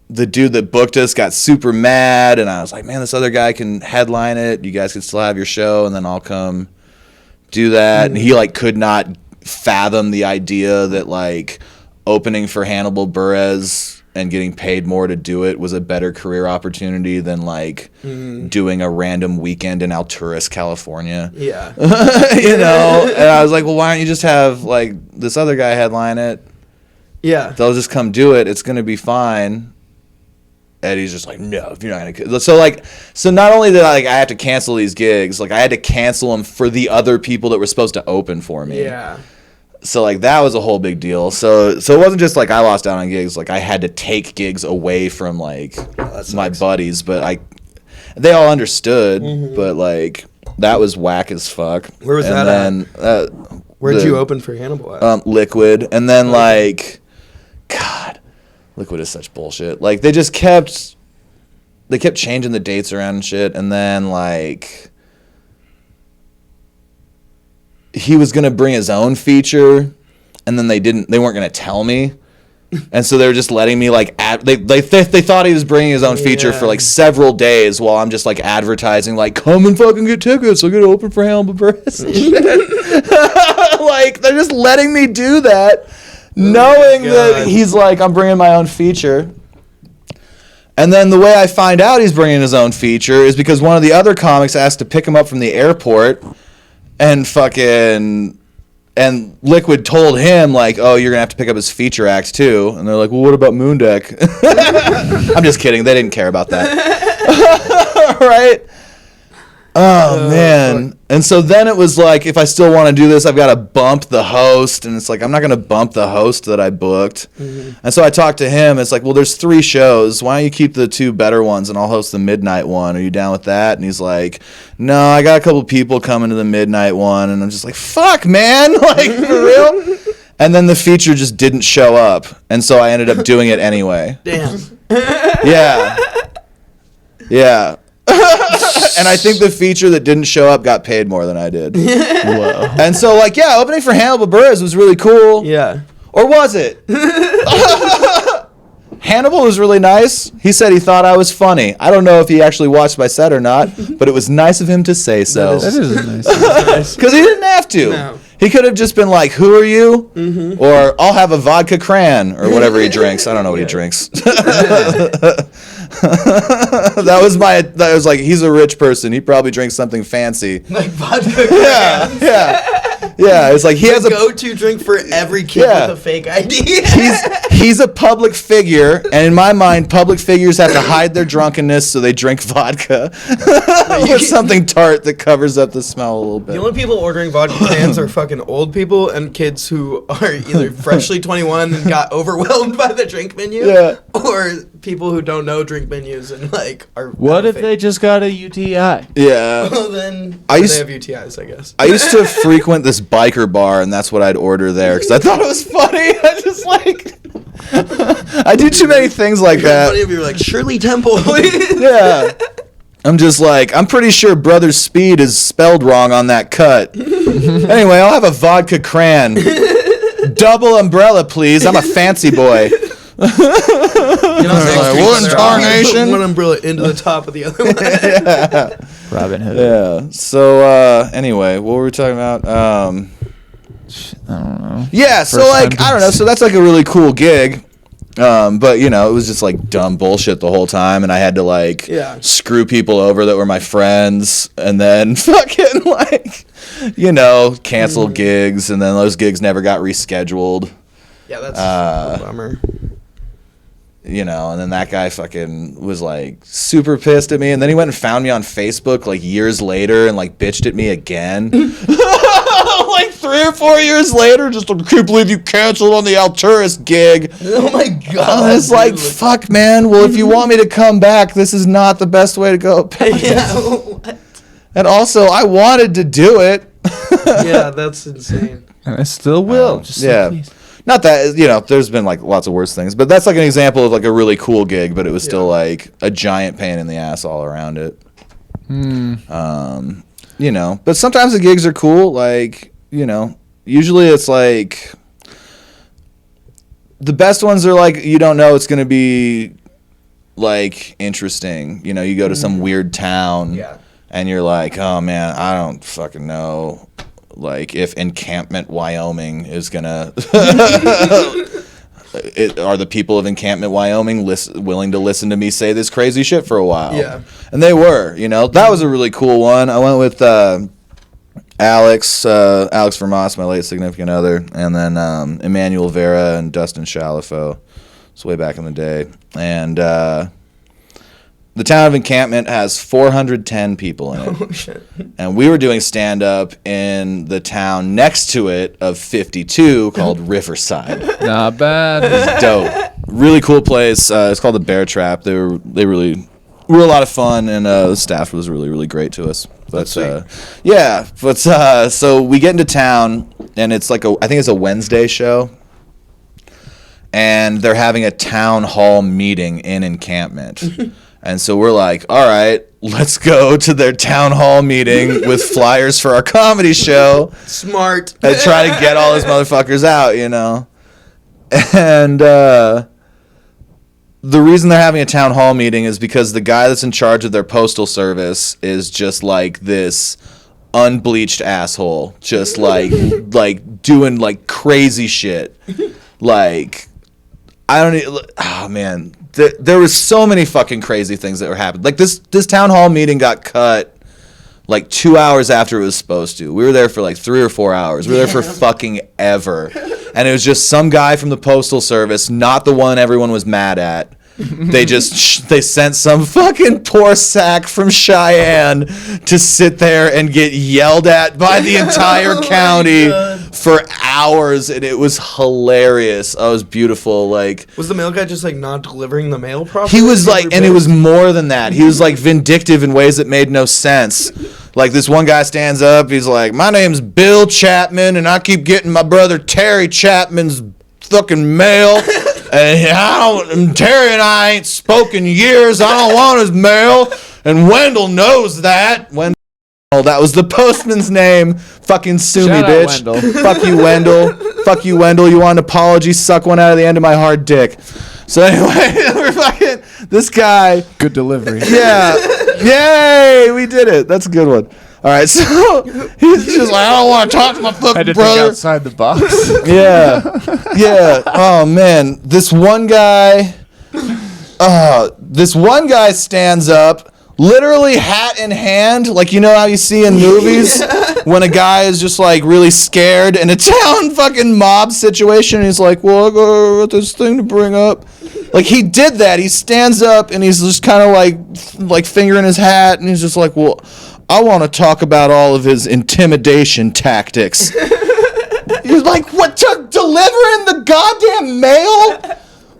the dude that booked us got super mad, and I was like, man, this other guy can headline it. You guys can still have your show, and then I'll come do that. And he, like, could not fathom the idea that, like, opening for Hannibal Buress and getting paid more to do it was a better career opportunity than, like, doing a random weekend in Alturas, California. Yeah. You know? And I was like, well, why don't you just have, like, this other guy headline it? Yeah. They'll just come do it. It's going to be fine. Eddie's just like, no, if you're not gonna. So not only did I have to cancel these gigs, like I had to cancel them for the other people that were supposed to open for me. Yeah. So like that was a whole big deal. So it wasn't just like I lost out on gigs. Like I had to take gigs away from like my buddies, but they all understood. But like that was whack as fuck. Where was that at? Where'd you open for Hannibal at? Liquid, and then like, God. Liquid is such bullshit. Like they kept changing the dates around and shit, and then like he was gonna bring his own feature, and then they weren't gonna tell me, and so they were just letting me like they thought he was bringing his own feature for like several days while I'm just like advertising like come and fucking get tickets. I'm gonna open for Hannibal Buress and shit. Like they're just letting me do that. Knowing that he's like, I'm bringing my own feature. And then the way I find out he's bringing his own feature is because one of the other comics asked to pick him up from the airport and Liquid told him like, oh, you're going to have to pick up his feature acts too. And they're like, well, what about Mundek? I'm just kidding. They didn't care about that. Right? Oh, man. Fuck. And so then it was like, if I still want to do this, I've got to bump the host. And it's like, I'm not going to bump the host that I booked. And so I talked to him. It's like, well, there's 3 shows. Why don't you keep the 2 better ones and I'll host the midnight one? Are you down with that? And he's like, no, I got a couple people coming to the midnight one. And I'm just like, fuck, man. Like, for real? And then the feature just didn't show up. And so I ended up doing it anyway. Damn. Yeah. Yeah. And I think the feature that didn't show up got paid more than I did. Whoa. And so, like, yeah, opening for Hannibal Buress was really cool. Yeah. Or was it? Hannibal was really nice. He said he thought I was funny. I don't know if he actually watched my set or not, but it was nice of him to say so. That is nice. Because he didn't have to. No. He could have just been like, who are you? Or I'll have a vodka cran, or whatever he drinks. I don't know what he drinks. That was like, he's a rich person. He probably drinks something fancy. Like vodka. Yeah. It's like he has a go-to drink for every kid with a fake ID. He's a public figure, and in my mind, public figures have to hide their drunkenness, so they drink vodka with something tart that covers up the smell a little bit. The only people ordering vodka cans are fucking old people and kids who are either freshly 21 and got overwhelmed by the drink menu, or people who don't know drink menus and like are. What if they just got a UTI? Yeah. Well, then they have UTIs, I guess. I used to frequent this biker bar, and that's what I'd order there because I thought it was funny. I just like. I do too many things like that. Funny if you were like Shirley Temple. Yeah. I'm just like, I'm pretty sure Brother Speed is spelled wrong on that cut. Anyway, I'll have a vodka cran. Double umbrella, please. I'm a fancy boy. One tarnation. One umbrella into the top of the other one. Yeah. Robin Hood. Yeah. So, anyway, what were we talking about? I don't know. Yeah, so like, I don't know. So that's like a really cool gig. But you know, it was just like dumb bullshit the whole time, and I had to like screw people over that were my friends, and then fucking like, you know, cancel gigs, and then those gigs never got rescheduled. Yeah, that's a bummer. You know, and then that guy fucking was like super pissed at me, and then he went and found me on Facebook like years later and like bitched at me again. Like 3 or 4 years later, just I can't believe you canceled on the Alturas gig. Oh my god! I was like, fuck, man. Well, if you want me to come back, this is not the best way to go. What? And also, I wanted to do it. Yeah, that's insane. And I still will. Just yeah. please. Not that, you know, there's been like lots of worse things, but that's like an example of like a really cool gig, but it was still like a giant pain in the ass all around it. You know, but sometimes the gigs are cool. Like, you know, usually it's like the best ones are like, you don't know it's going to be like interesting. You know, you go to some weird town and you're like, oh man, I don't fucking know. Like if Encampment, Wyoming is gonna, are the people of Encampment, Wyoming willing to listen to me say this crazy shit for a while? Yeah. And they were, you know, that was a really cool one. I went with Alex Vermoss, my late significant other, and then Emmanuel Vera and Dustin Shalafo. It's way back in the day. And the town of Encampment has 410 people in it. Oh, shit. And we were doing stand-up in the town next to it of 52 called Riverside. Not bad. It's dope. Really cool place. It's called the Bear Trap. They really were a lot of fun, and the staff was really, really great to us. But so we get into town, and it's like I think it's a Wednesday show. And they're having a town hall meeting in Encampment. And so we're like, all right, let's go to their town hall meeting with flyers for our comedy show. Smart. And try to get all those motherfuckers out, you know. And the reason they're having a town hall meeting is because the guy that's in charge of their postal service is just like this unbleached asshole. Just like doing like crazy shit. Like, I don't oh man. There was so many fucking crazy things that were happening. Like this town hall meeting got cut like 2 hours after it was supposed to. We were there for like 3 or 4 hours. We were there for fucking ever. And it was just some guy from the postal service, not the one everyone was mad at. They sent some fucking poor sack from Cheyenne to sit there and get yelled at by the entire county for hours, and it was hilarious. Oh, it was beautiful. Like, was the mail guy just like not delivering the mail properly? He was like, and it was more than that. He was like vindictive in ways that made no sense. Like this one guy stands up, he's like, my name's Bill Chapman, and I keep getting my brother Terry Chapman's fucking mail. And Terry and I ain't spoken years. I don't want his mail. And Wendell knows that. That was the postman's name. Fucking sue me, bitch. Wendell. Fuck you, Wendell. Fuck you, Wendell. You want an apology? Suck one out of the end of my hard dick. So anyway, we're fucking this guy. Good delivery. Yeah. Yay, we did it. That's a good one. All right, so he's just like, I don't want to talk to my fucking Had to brother. think outside the box. Yeah. Oh man, this one guy stands up, literally hat in hand, like you know how you see in movies when a guy is just like really scared in a town fucking mob situation. And he's like, well, I got this thing to bring up. Like he did that. He stands up and he's just kind of like fingering his hat, and he's just like, well, I want to talk about all of his intimidation tactics. You're like, what, delivering the goddamn mail?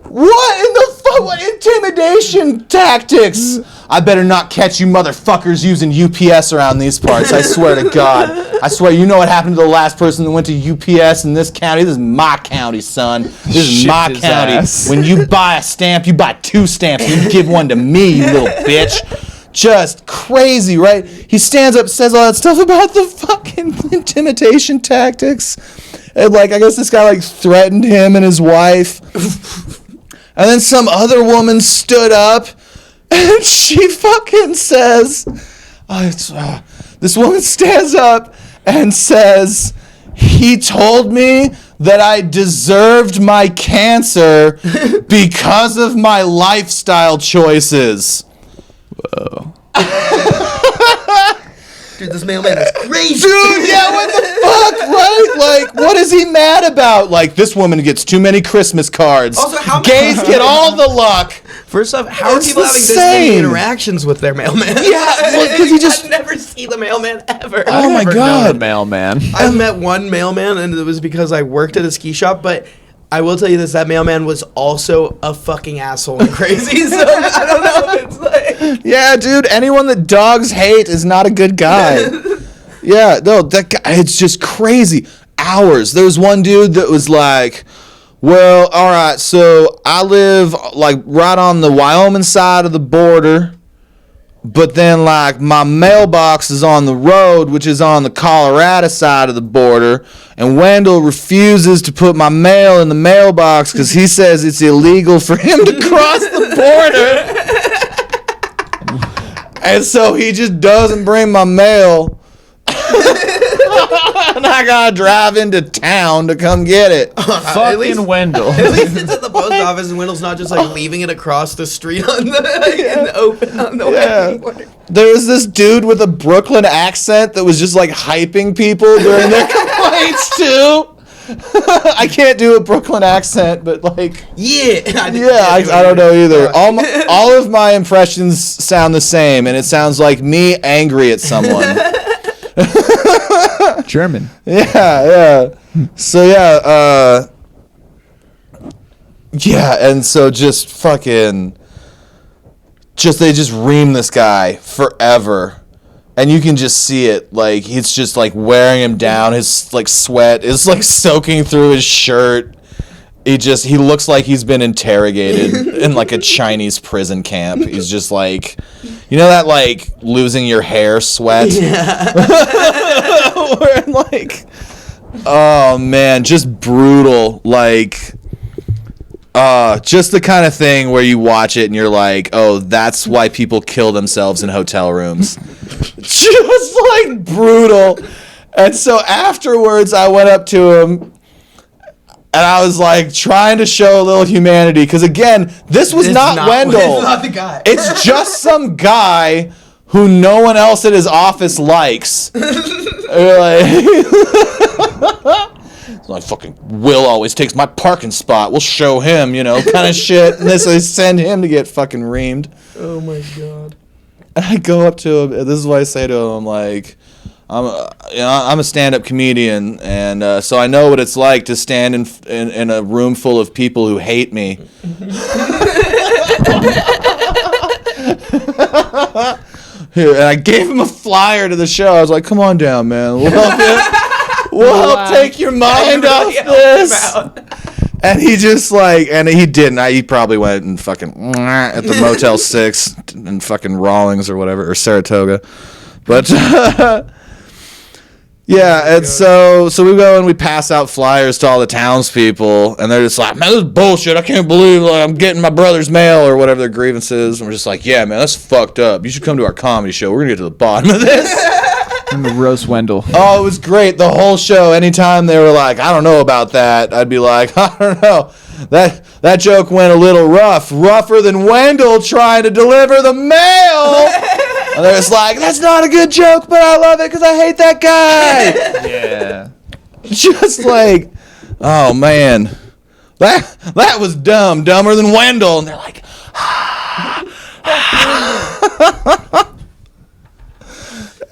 What in the fuck? What intimidation tactics? I better not catch you motherfuckers using UPS around these parts. I swear to God. I swear, you know what happened to the last person that went to UPS in this county? This is my county, son. This is my county. Ass. When you buy a stamp, you buy 2 stamps. You give one to me, you little bitch. Just crazy, right? He stands up, says all that stuff about the fucking intimidation tactics. And like, I guess this guy like threatened him and his wife. And then some other woman stood up and she fucking says, this woman stands up and says, He told me that I deserved my cancer because of my lifestyle choices. Whoa. Dude, this mailman is crazy. Dude, yeah, what the fuck, right? Like, what is he mad about? Like, this woman gets too many Christmas cards. Also, how gays get all the luck. First off, how It's are people having this insane. many interactions with their mailman? Yeah, well, 'cause he just- I never see the mailman ever. Oh my Never known God. a mailman. I've met one mailman, and it was because I worked at a ski shop, but I will tell you this, that mailman was also a fucking asshole and crazy, so I don't know if it's like... Yeah, dude, anyone that dogs hate is not a good guy. Yeah, no, that guy, it's just crazy. Hours. There was one dude that was like, well, all right, so I live like right on the Wyoming side of the border, but then like my mailbox is on the road, which is on the Colorado side of the border, and Wendell refuses to put my mail in the mailbox because he says it's illegal for him to cross the border. And so he just doesn't bring my mail. And I gotta drive into town to come get it. Fucking Wendell. At least it's at the post office, and Wendell's not just like leaving it across the street on the in the open on the way. There was this dude with a Brooklyn accent that was just like hyping people during their complaints too. I can't do a Brooklyn accent, but like, I don't know either. All of my impressions sound the same, and it sounds like me angry at someone. German. Yeah. So and so just fucking, they just ream this guy forever. And you can just see it, like, he's just, like, wearing him down. His, like, sweat is, like, soaking through his shirt. He looks like he's been interrogated in, like, a Chinese prison camp. He's just, like, you know that, like, losing your hair sweat? Yeah. Where, like, oh, man, just brutal, like... just the kind of thing where you watch it and you're like, oh, that's why people kill themselves in hotel rooms. Just like brutal. And so afterwards I went up to him and I was like trying to show a little humanity. Because again, this was not Wendell. It's not the guy. It's just some guy who no one else at his office likes. Like, fucking Will always takes my parking spot. We'll show him, kind of shit. And this, I send him to get fucking reamed. Oh my God. And I go up to him, and this is what I say to him. I'm like, I'm a stand-up comedian, and so I know what it's like to stand in a room full of people who hate me. Here, and I gave him a flyer to the show. I was like, come on down, man. We'll help you. We'll help take your mind off this. And he just and he didn't. He probably went and fucking at the Motel 6 in fucking Rawlings or whatever, or Saratoga. But yeah, and so we go and we pass out flyers to all the townspeople, and they're just like, man, this is bullshit. I can't believe I'm getting my brother's mail or whatever their grievance is. And we're just like, yeah, man, that's fucked up. You should come to our comedy show. We're gonna get to the bottom of this. And roast Wendell. Oh, it was great. The whole show, anytime they were like, I don't know about that, I'd be like, I don't know. That joke went a little rougher than Wendell trying to deliver the mail. And they're just like, that's not a good joke, but I love it because I hate that guy. Yeah. Just like, oh man, that was dumber than Wendell. And they're like,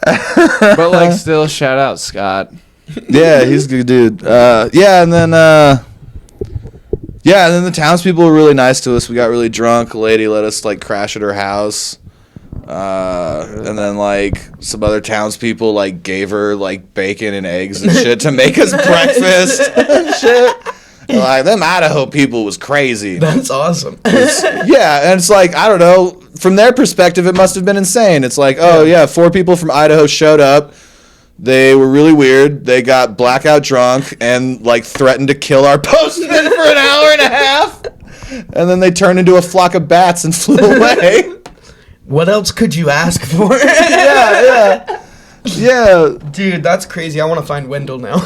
But like, still, shout out Scott. yeah, he's a good dude. And then the townspeople were really nice to us. We got really drunk. A lady let us like crash at her house. And then like some other townspeople like gave her like bacon and eggs and shit to make us breakfast and shit. Like, them Idaho people was crazy. That's awesome. Yeah, and it's like, I don't know, from their perspective, it must have been insane. It's like, oh yeah, 4 people from Idaho showed up. They were really weird. They got blackout drunk and like threatened to kill our postman for an hour and a half. And then they turned into a flock of bats and flew away. What else could you ask for? Yeah. Yeah, Dude, that's crazy. I want to find Wendell now.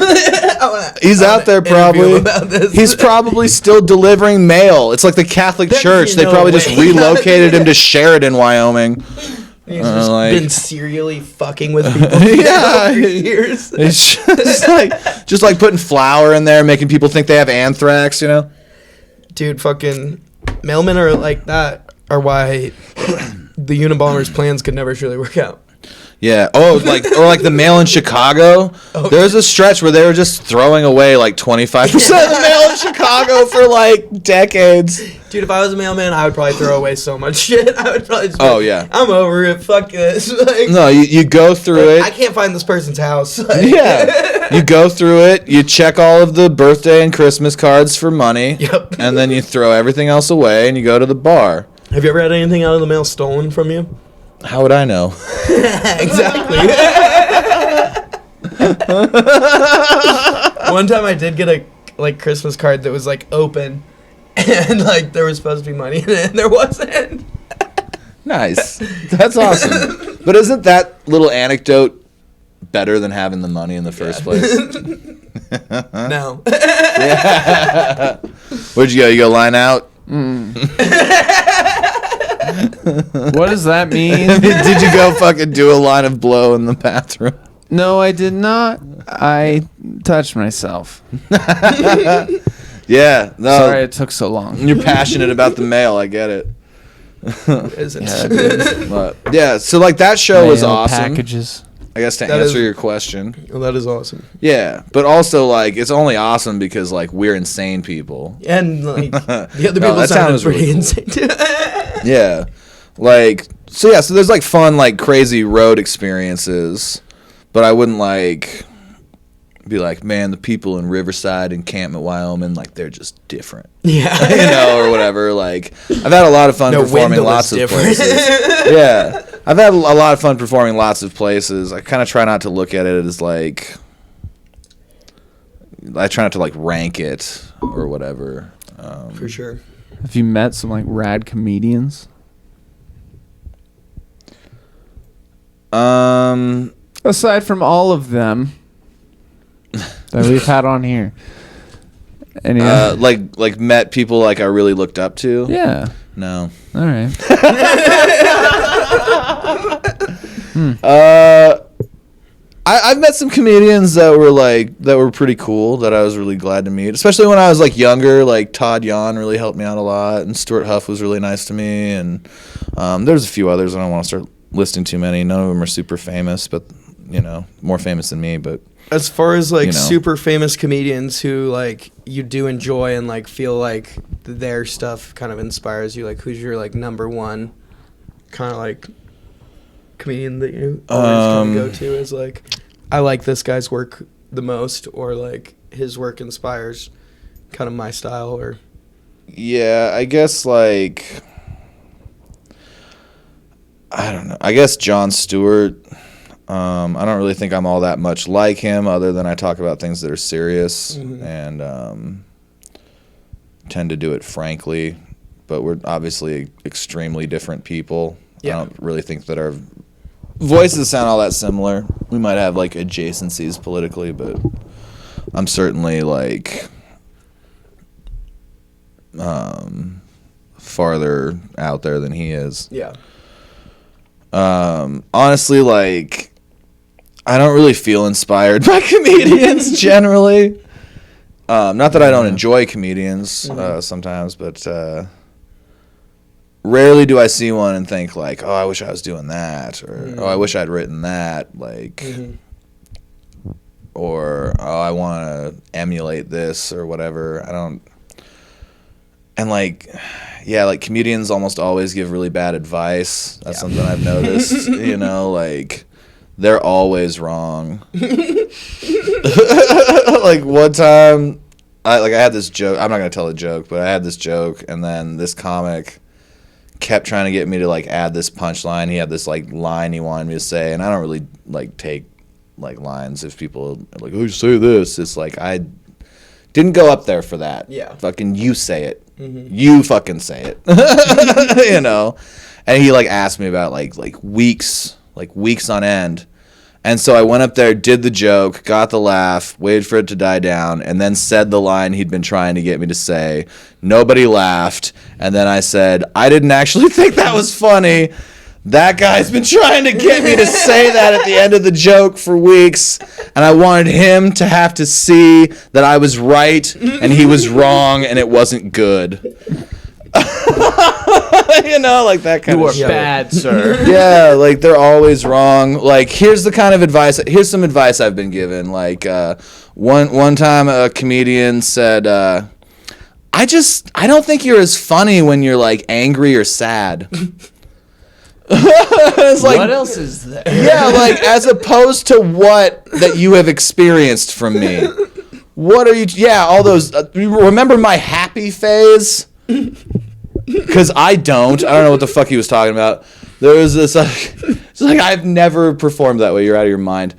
he's out there probably. About this. He's probably still delivering mail. It's like the Catholic There's Church. They no probably just way. relocated him to Sheridan, Wyoming. He's just been serially fucking with people Yeah. for years. It's just like putting flour in there, making people think they have anthrax, you know? Dude, fucking mailmen are like that are why the Unabomber's plans could never truly work out. Yeah. Oh, like the mail in Chicago. Oh. There's a stretch where they were just throwing away like 25% of the mail in Chicago for like decades. Dude, if I was a mailman, I would probably throw away so much shit. I would probably just be Oh, like, yeah. I'm over it. Fuck this. Like, No, you go through I it. can't find this person's house. Like, Yeah. You go through it. You check all of the birthday and Christmas cards for money. Yep. And then you throw everything else away and you go to the bar. Have you ever had anything out of the mail stolen from you? How would I know? Exactly. One time I did get a Christmas card that was like open, and like there was supposed to be money in it, and there wasn't. Nice. That's awesome. But isn't that little anecdote better than having the money in the first place? No. Yeah. Where'd you go? You go line out? What does that mean? Did you go fucking do a line of blow in the bathroom? No, I did not. I touched myself. Yeah. No. Sorry it took so long. You're passionate about the mail. I get it. Isn't. But, yeah. So like that show was Mail awesome. Packages. I guess to That answer is- your question. Well, that is awesome. Yeah. But also like it's only awesome because like we're insane people. And like the other No, people that sounded sounds pretty really cool. insane too. Yeah. Like so yeah, so there's like fun like crazy road experiences, but I wouldn't like be like, man, the people in Riverside Encampment, Wyoming, like they're just different. Yeah. You know, or whatever. Like I've had a lot of fun No, performing Wendell lots is of different. places. Yeah. I've had a lot of fun performing lots of places. I kind of try not to look at it as like I try not to like rank it or whatever. For sure. Have you met some like rad comedians? Aside from all of them that we've had on here. And like met people like I really looked up to. yeah. No. All right. I've met some comedians that were pretty cool that I was really glad to meet, especially when I was like younger. Like Todd Yon really helped me out a lot, and Stuart Huff was really nice to me, and there's a few others. I don't want to start listing too many. None of them are super famous, but you know, more famous than me. But As far as like You know. super famous comedians who like you do enjoy and like feel like their stuff kind of inspires you, like who's your like number one kind of like comedian that you always kind of go to is like, I like this guy's work the most, or like his work inspires kind of my style, or yeah, I guess like I don't know. I guess Jon Stewart. I don't really think I'm all that much like him, other than I talk about things that are serious and tend to do it frankly. But we're obviously extremely different people. Yeah. I don't really think that our voices sound all that similar. We might have like adjacencies politically, but I'm certainly like farther out there than he is. yeah. Honestly, like I don't really feel inspired by comedians generally. Not that I don't enjoy comedians sometimes, but rarely do I see one and think like, oh, I wish I was doing that, or oh, I wish I'd written that, like, or oh, I want to emulate this or whatever. I don't. And like, yeah, like comedians almost always give really bad advice. That's something I've noticed. You know, like they're always wrong. Like one time, I had this joke. I'm not gonna tell a joke, but I had this joke, and then this comic kept trying to get me to like add this punchline. He had this like line he wanted me to say, and I don't really like take like lines if people are like, "Oh, you say this." It's like I didn't go up there for that. Yeah. Fucking you say it. You fucking say it. You know? And he like asked me about like weeks on end. And so I went up there, did the joke, got the laugh, waited for it to die down, and then said the line he'd been trying to get me to say. Nobody laughed. And then I said, I didn't actually think that was funny. That guy's been trying to get me to say that at the end of the joke for weeks. And I wanted him to have to see that I was right and he was wrong and it wasn't good. You know, like that kind of shit. You are bad, sir. Yeah, like they're always wrong. Like here's some advice I've been given. Like one time a comedian said, I don't think you're as funny when you're like angry or sad. It's like, what else is there? Yeah, like as opposed to what that you have experienced from me. What are you? Yeah, all those. Remember my happy phase? Because I don't know what the fuck he was talking about. There was this. It's like I've never performed that way. You're out of your mind.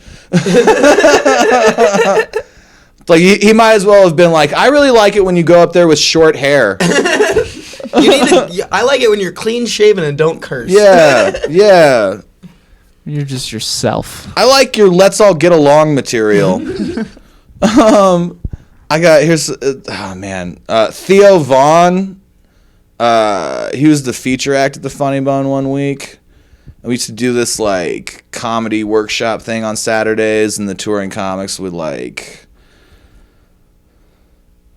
Like he might as well have been like, I really like it when you go up there with short hair. I like it when you're clean shaven and don't curse. Yeah. You're just yourself. I like your let's all get along material. Theo Vaughn. He was the feature act at the Funny Bone one week. We used to do this like comedy workshop thing on Saturdays, and the touring comics would like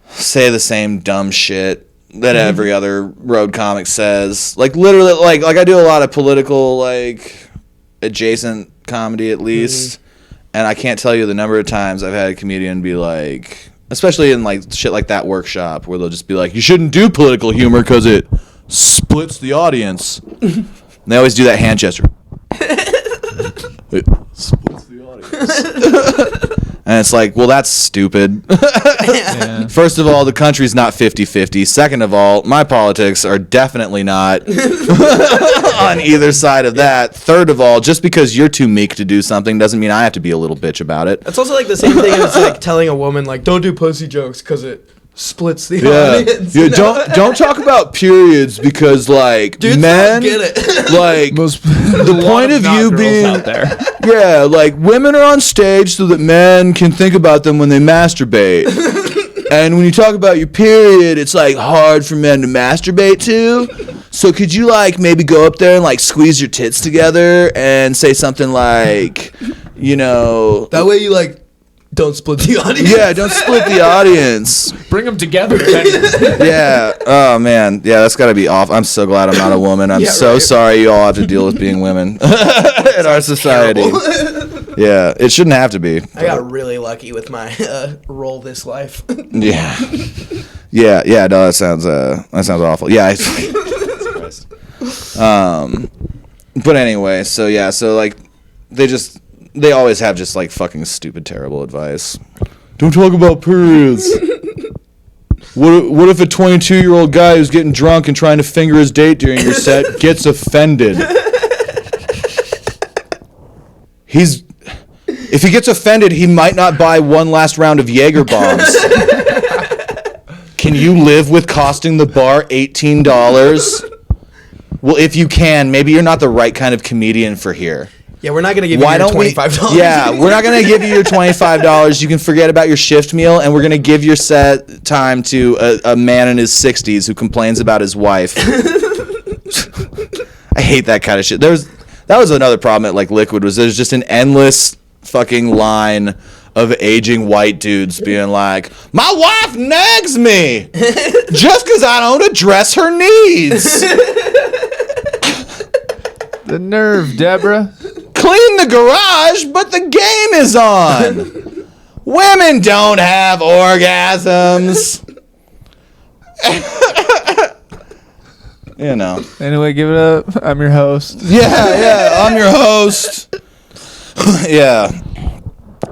say the same dumb shit that every other road comic says. Like literally, like I do a lot of political like adjacent comedy at least, and I can't tell you the number of times I've had a comedian be like, especially in like shit like that workshop, where they'll just be like, you shouldn't do political humor because it splits the audience. And they always do that hand gesture. It splits the audience. And it's like, well, that's stupid. Yeah. First of all, the country's not 50-50. Second of all, my politics are definitely not on either side of that. Third of all, just because you're too meek to do something doesn't mean I have to be a little bitch about it. It's also like the same thing as like telling a woman like, don't do pussy jokes because it splits the audience. Yeah, don't talk about periods because like dudes men don't get it. Like the point of view being out there. Yeah, like women are on stage so that men can think about them when they masturbate. And when you talk about your period, it's like hard for men to masturbate too. So could you like maybe go up there and like squeeze your tits together and say something like, you know, that way you like don't split the audience. Yeah, don't split the audience. Bring them together. Yeah. Oh man. Yeah, that's got to be off. I'm so glad I'm not a woman. I'm sorry you all have to deal with being women in our society. Yeah, it shouldn't have to be. I got really lucky with my roll this life. Yeah. No, that sounds awful. Yeah. But anyway, so like they always have just like fucking stupid terrible advice. Don't talk about periods. What if a 22-year-old guy who's getting drunk and trying to finger his date during your set gets offended? If he gets offended, he might not buy one last round of Jaeger bombs. Can you live with costing the bar $18? Well, if you can, maybe you're not the right kind of comedian for here. Yeah, we're not going to give you your $25. Yeah, we're not going to give you your $25. You can forget about your shift meal, and we're going to give your set time to a man in his 60s who complains about his wife. I hate that kind of shit. That was another problem at like Liquid, was there's just an endless fucking line of aging white dudes being like, my wife nags me just because I don't address her needs. The nerve, Deborah. Clean the garage, but the game is on. Women don't have orgasms. You know. Anyway, give it up. I'm your host. Yeah, I'm your host. Yeah.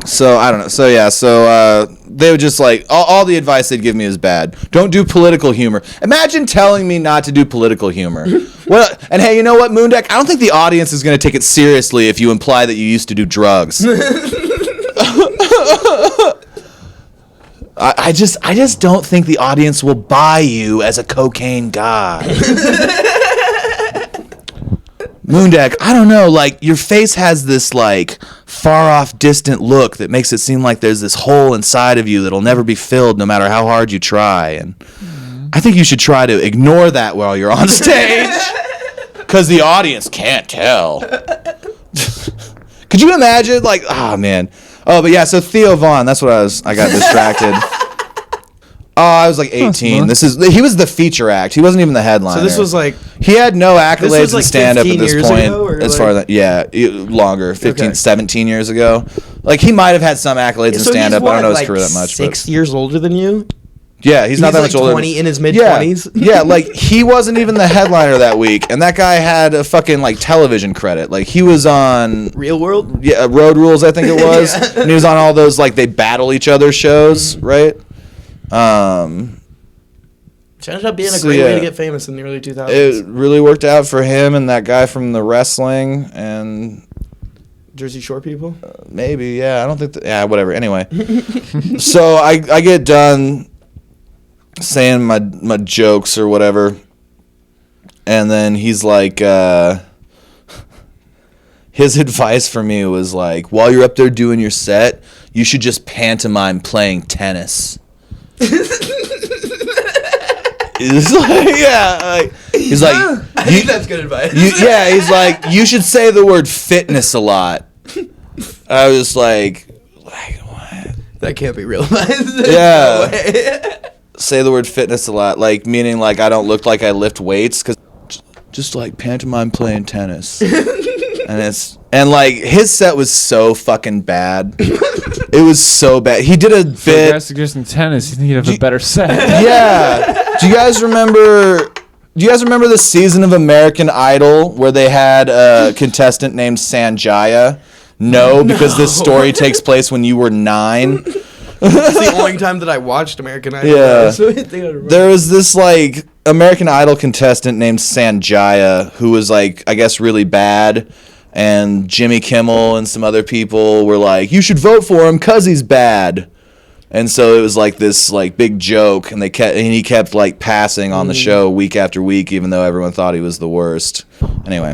So, I don't know. So they would just like, all the advice they'd give me is bad. Don't do political humor. Imagine telling me not to do political humor. Well, and hey, you know what, Mundek? I don't think the audience is going to take it seriously if you imply that you used to do drugs. I just don't think the audience will buy you as a cocaine guy. Mundek, I don't know, like your face has this like far off, distant look that makes it seem like there's this hole inside of you that'll never be filled no matter how hard you try. And I think you should try to ignore that while you're on stage, because the audience can't tell. Could you imagine? Like, oh man. Oh, but yeah. So Theo Vaughn. That's what I got distracted. Oh, I was like 18. He was the feature act. He wasn't even the headliner. So this was like, he had no accolades like in stand-up at this point. As far as longer, 15, Okay. 17 years ago. Like, he might have had some accolades in so stand-up. he's I don't know what, his career that much. 6 years older than you? Yeah, he's not that like much older. 20 in his mid-20s? Yeah, like, he wasn't even the headliner that week, and that guy had a fucking, like, television credit. Like, he was on... Real World? Yeah, Road Rules, I think it was. Yeah. And he was on all those, like, they battle each other shows, right? Which ended up being a So, great way yeah. to get famous in the early 2000s. It really worked out for him and that guy from the wrestling, and Jersey Shore people? maybe, yeah, I don't think yeah, whatever. Anyway. So I get done saying my jokes or whatever, and then he's like, his advice for me was like, while you're up there doing your set, you should just pantomime playing tennis. He's like, he's like, I think that's good advice. he's like, you should say the word fitness a lot. I was like, what? That can't be real advice. Yeah. No way. Say the word fitness a lot, like meaning like I don't look like I lift weights, because just like pantomime playing tennis. and like his set was so fucking bad. It was so bad. He did a For bit. guys to get some tennis, you need to have a better set. Yeah. Do you guys remember the season of American Idol where they had a contestant named Sanjaya? No, because this story takes place when you were 9. It's the only time that I watched American Idol. Yeah. So I think I remember. There was this like American Idol contestant named Sanjaya who was like, I guess, really bad. And Jimmy Kimmel and some other people were like, you should vote for him because he's bad. And so it was like this like big joke, and he kept like passing on the show week after week, even though everyone thought he was the worst. Anyway,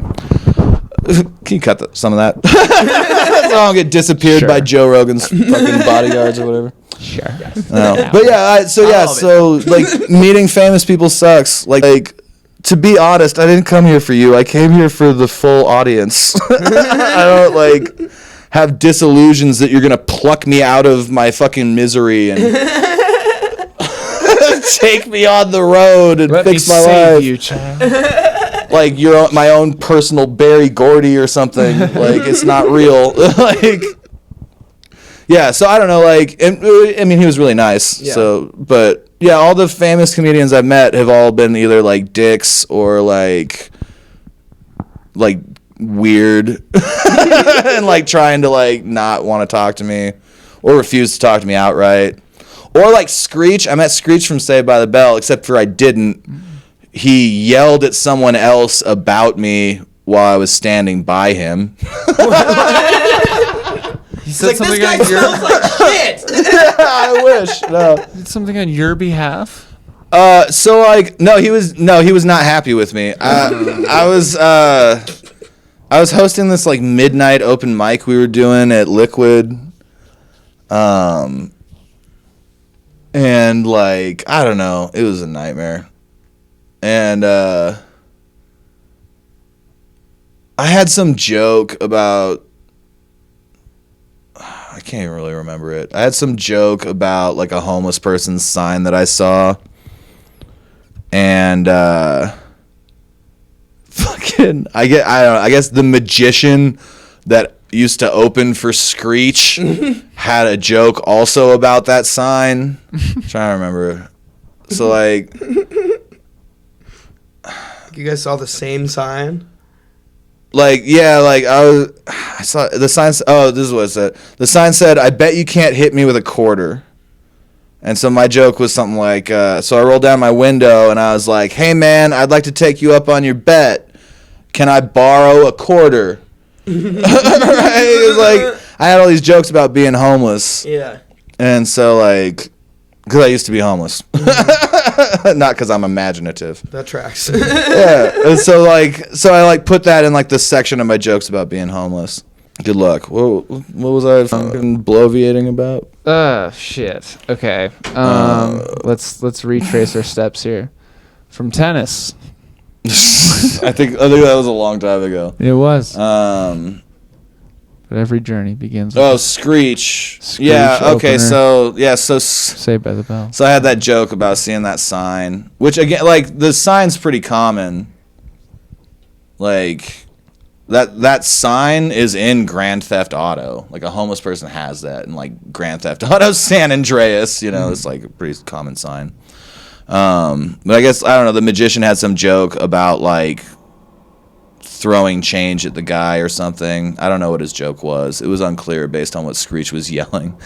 can you cut some of that? So I don't get disappeared Sure. by Joe Rogan's fucking bodyguards or whatever. Sure. No. But yeah, so like meeting famous people sucks. Like to be honest, I didn't come here for you. I came here for the full audience. I don't like have disillusions that you're gonna pluck me out of my fucking misery and take me on the road and Let fix me my save life. you, child. Like you're my own personal Barry Gordy or something. Like it's not real. Like yeah. So I don't know. Like I mean, he was really nice. Yeah. So but yeah, all the famous comedians I've met have all been either like dicks or like weird and like trying to like not want to talk to me or refuse to talk to me outright, or like Screech. I met Screech from Saved by the Bell, except for I didn't. He yelled at someone else about me while I was standing by him. He said Like, something this guy on your smells like shit. I wish. No. did something on your behalf. So like he was not happy with me. I was hosting this like midnight open mic we were doing at Liquid. And like I don't know, it was a nightmare. And I had some joke about I can't even really remember it. I had some joke about like a homeless person's sign that I saw. And fucking I guess the magician that used to open for Screech had a joke also about that sign. I'm trying to remember. So like You guys saw the same sign? like yeah, like I saw the sign. Oh, this is what it said. The sign said, "I bet you can't hit me with a quarter." And so my joke was something like, so I rolled down my window and I was like, "Hey man, I'd like to take you up on your bet. Can I borrow a quarter?" Right? It was like I had all these jokes about being homeless, Yeah. and so like, because I used to be homeless, not because I'm imaginative. That tracks. Yeah, and so I like put that in like the section of my jokes about being homeless. Good luck. What was I fucking bloviating about? Shit. Okay. Let's retrace our steps here. From tennis. I think that was a long time ago. It was. But every journey begins with Screech. Screech Yeah, okay, opener. so Saved by the Bell. So I had that joke about seeing that sign, which again, like, the sign's pretty common. Like, that sign is in Grand Theft Auto. Like, a homeless person has that in, like, Grand Theft Auto San Andreas. You know, it's like a pretty common sign. But I guess, I don't know, the magician had some joke about, like, throwing change at the guy or something. I don't know what his joke was. It was unclear based on what Screech was yelling.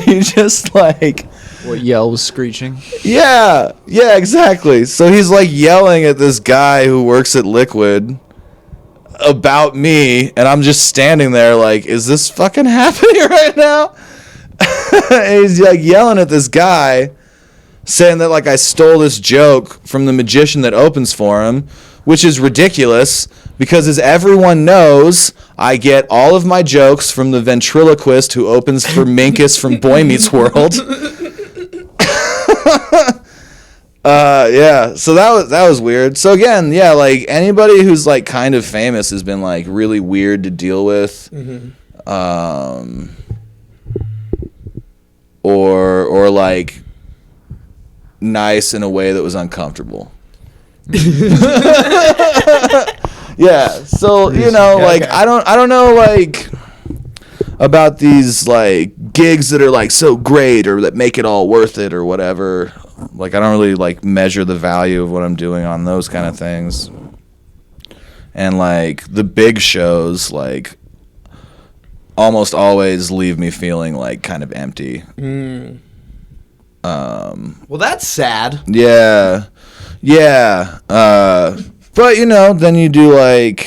He just, like... What yell was screeching? Yeah, exactly. So he's, like, yelling at this guy who works at Liquid about me, and I'm just standing there like, is this fucking happening right now? And he's, like, yelling at this guy, saying that, like, I stole this joke from the magician that opens for him, which is ridiculous, because as everyone knows, I get all of my jokes from the ventriloquist who opens for Minkus from Boy Meets World. Yeah, so that was weird. So again, yeah, like, anybody who's, like, kind of famous has been, like, really weird to deal with. Or like, nice in a way that was uncomfortable. Yeah, so, you know, like, okay. I don't know, like, about these, like, gigs that are, like, so great or that make it all worth it or whatever. Like, I don't really, like, measure the value of what I'm doing on those kind of things. And, like, the big shows, like, almost always leave me feeling, like, kind of empty. Well, that's sad. Yeah. But, you know, then you do, like,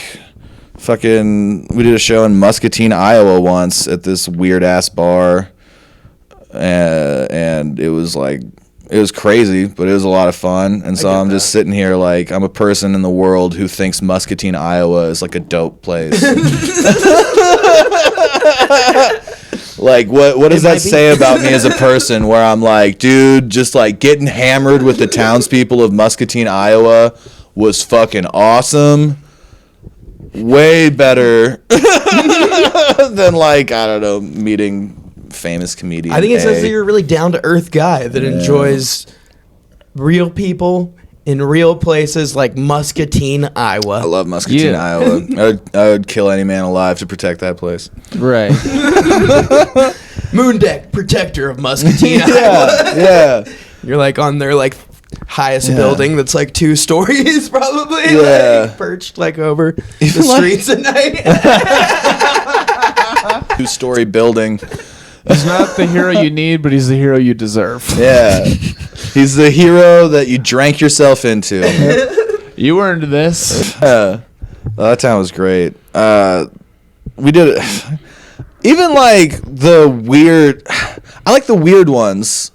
we did a show in Muscatine, Iowa once at this weird-ass bar. And it was, like, it was crazy, but it was a lot of fun. And so I'm just sitting here, like, I'm a person in the world who thinks Muscatine, Iowa is, like, a dope place. Like, what does that say about me as a person, where I'm like, dude, just, like, getting hammered with the townspeople of Muscatine, Iowa was fucking awesome. Way better than, like, I don't know, meeting famous comedian. I think it says that you're a really down-to-earth guy that enjoys real people in real places like Muscatine, Iowa. I love Muscatine, Iowa. I would kill any man alive to protect that place. Right. Moondeck, protector of Muscatine, Iowa. Yeah. You're, like, on their, like, highest building that's, like, 2 stories probably. Like, perched, like, over the streets at night. 2-story building. He's not the hero you need, but he's the hero you deserve. Yeah. He's the hero that you drank yourself into. You earned this. Well, that time was great. We did it. Even, like, the weird... I like the weird ones.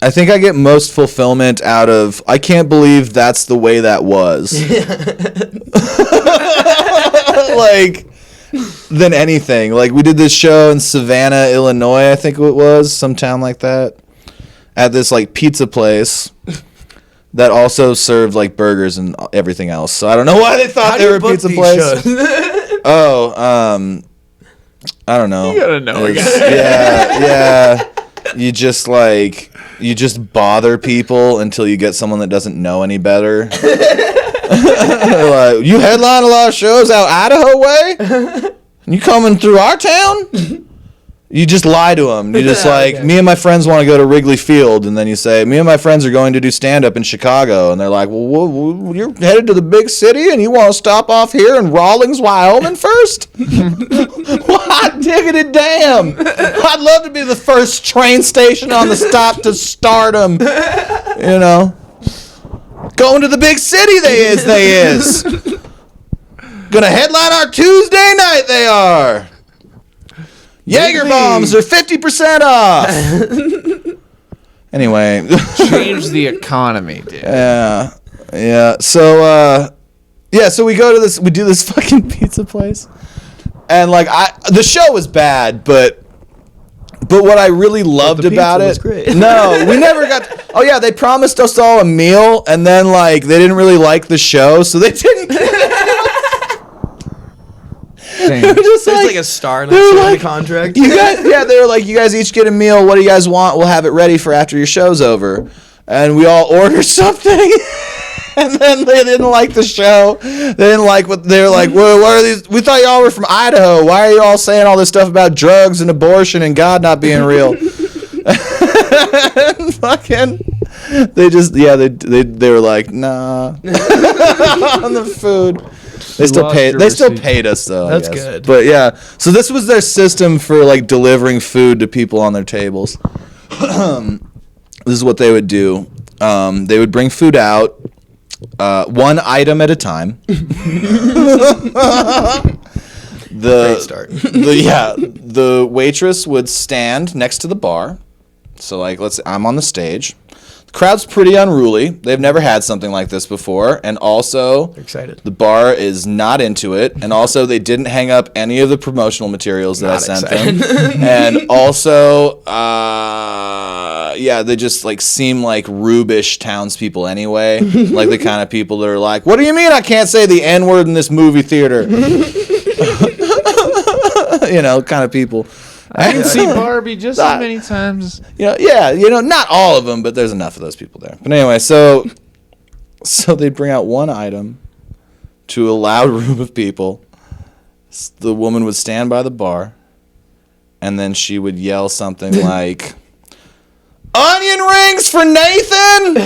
I think I get most fulfillment out of, I can't believe that's the way that was. Like... than anything. Like, we did this show in Savannah, Illinois, I think it was, some town like that, at this, like, pizza place that also served, like, burgers and everything else. So I don't know why they thought they were a pizza place. I don't know. You gotta know a guy. Yeah. You just bother people until you get someone that doesn't know any better. Like, you headline a lot of shows out Idaho way? You coming through our town? You just lie to them. You just like, me and my friends want to go to Wrigley Field, and then you say, me and my friends are going to do stand-up in Chicago, and they're like, well, you're headed to the big city, and you want to stop off here in Rawlins, Wyoming first? Hot diggity damn! I'd love to be the first train station on the stop to Stardom, you know? Going to the big city, they is. Gonna headline our Tuesday night, they are. Jaeger bombs are 50% off. Anyway. Change the economy, dude. Yeah. So, so we go to we do this fucking pizza place. And like the show was bad, but what I really loved about it, great. no, we never got. Oh yeah, they promised us all a meal, and then like they didn't really like the show, so they didn't. They were just There's like a star next they were to like, the contract. You guys, yeah, they were like, you guys each get a meal. What do you guys want? We'll have it ready for after your show's over. And we all ordered something. And then they didn't like the show. They didn't like what they were like. What are these? We thought y'all were from Idaho. Why are you all saying all this stuff about drugs and abortion and God not being real? Fucking, they just they were like, nah. On the food. They still paid us though. That's good. But yeah, so this was their system for like delivering food to people on their tables. This is what they would do. They would bring food out. One item at a time. Great start. The waitress would stand next to the bar. So like, I'm on the stage. The crowd's pretty unruly. They've never had something like this before, and also Excited. the bar is not into it, and also they didn't hang up any of the promotional materials that I sent them, and also they just like seem like rubish townspeople anyway, like the kind of people that are like, what do you mean I can't say the N-word in this movie theater? Kind of people. I can see Barbie just as many times. Not all of them, but there's enough of those people there. But anyway, so they'd bring out one item to a loud room of people. The woman would stand by the bar, and then she would yell something like, "Onion rings for Nathan!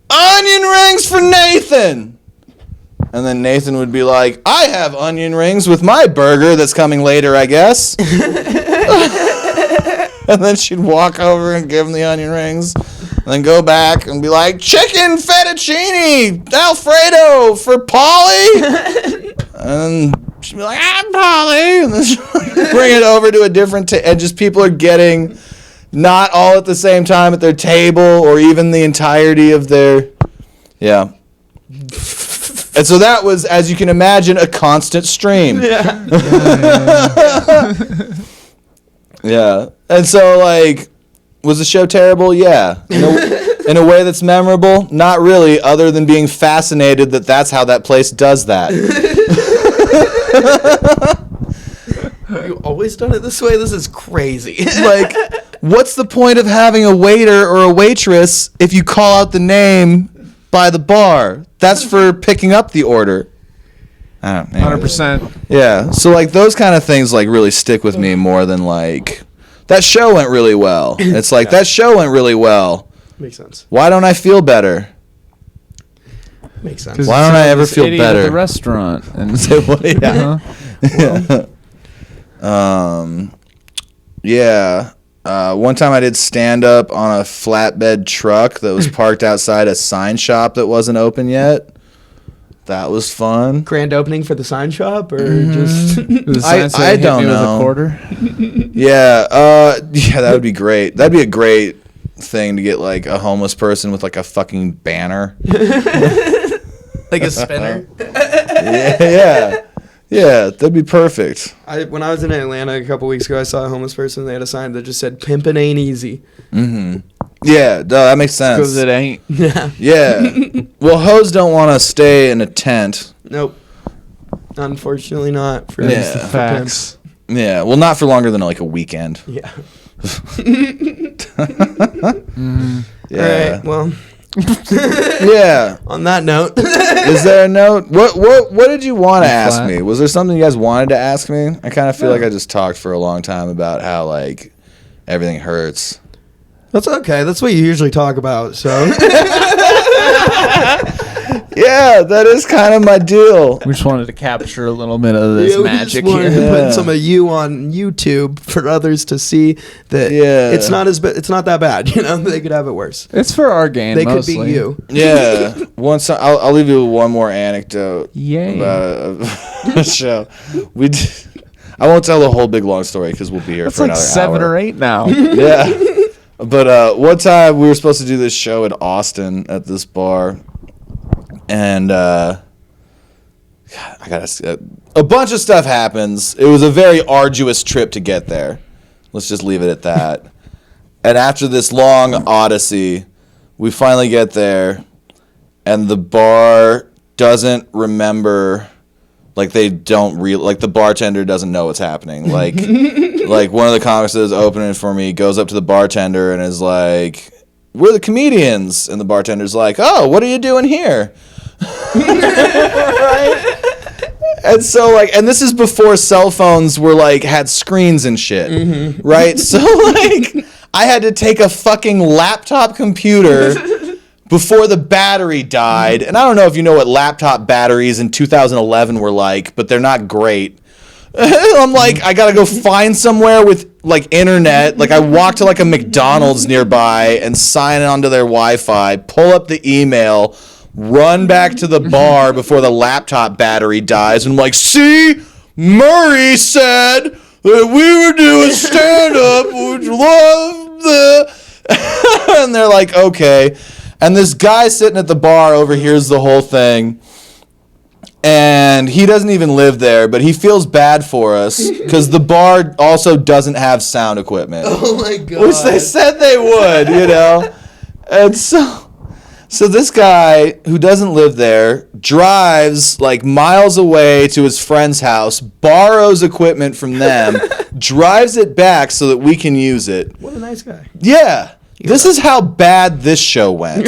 Onion rings for Nathan!" And then Nathan would be like, "I have onion rings with my burger that's coming later, I guess." And then she'd walk over and give him the onion rings. And then go back and be like, "Chicken fettuccine Alfredo for Polly." And she'd be like, "I'm Polly." And then she'd bring it over to a different and just people are getting not all at the same time at their table or even the entirety of their... Yeah. And so that was, as you can imagine, a constant stream. Yeah. Yeah. And so, like, was the show terrible? Yeah. In a way that's memorable? Not really, other than being fascinated that that's how that place does that. You always done it this way? This is crazy. Like, what's the point of having a waiter or a waitress if you call out the name by the bar? That's for picking up the order. I don't know. 100%. Yeah. So like those kind of things like really stick with me more than like that show went really well. It's like that show went really well. Makes sense. Why don't I feel better? Makes sense. Why don't I ever feel idiot better? At the restaurant and Say what? Yeah. Yeah. One time I did stand up on a flatbed truck that was parked outside a sign shop that wasn't open yet. That was fun. Grand opening for the sign shop, or just I don't know. With a quarter. Yeah, that would be great. That'd be a great thing to get like a homeless person with like a fucking banner. like a spinner. Yeah, that'd be perfect. When I was in Atlanta a couple weeks ago, I saw a homeless person. They had a sign that just said "Pimpin' ain't easy." Mm-hmm. Yeah, that makes sense. Because it ain't. Yeah. Yeah. Well, hoes don't want to stay in a tent. Nope. Unfortunately, not for Yeah. for Facts. Yeah. Well, not for longer than like a weekend. pimps. Yeah. Yeah. All right. Well, Yeah. on that note, Is there a note? What did you want to ask Flat. me? Was there something you guys wanted to ask me? I kind of feel like I just talked for a long time about how like everything hurts. that's okay. That's what you usually talk about. So Yeah, that is kind of my deal. We just wanted to capture a little bit of this we magic just wanted here. to Yeah. put some of you on YouTube for others to see that Yeah. it's not it's not that bad. You know, they could have it worse. It's for our gain, They mostly. could be you. Yeah. I'll leave you with one more anecdote Yay. about a show. I won't tell the whole big long story because we'll be here That's for like another 7 hour. or 8 now. Yeah. But one time we were supposed to do this show in Austin at this bar. And a bunch of stuff happens. It was a very arduous trip to get there. Let's just leave it at that. And after this long odyssey, we finally get there, and the bar doesn't remember. Like, they don't like, the bartender doesn't know what's happening. Like, like one of the comics that is opening for me goes up to the bartender and is like, "We're the comedians." And the bartender's like, "Oh, what are you doing here?" Right? And so, like, and this is before cell phones were, like, had screens and shit, right? So, like, I had to take a fucking laptop computer before the battery died. And I don't know if you know what laptop batteries in 2011 were like, but they're not great. I'm like, I gotta go find somewhere with, like, internet. Like, I walk to, like, a McDonald's nearby and sign onto their Wi-Fi, pull up the email, run back to the bar before the laptop battery dies, and I'm like, "See, Murray said that we were doing stand-up, would you love the..." And they're like, "Okay." And this guy sitting at the bar overhears the whole thing, and he doesn't even live there, but he feels bad for us because the bar also doesn't have sound equipment. Oh my god. Which they said they would, you know. And so this guy who doesn't live there drives like miles away to his friend's house, borrows equipment from them, drives it back so that we can use it. What a nice guy. Yeah. This is how bad this show went.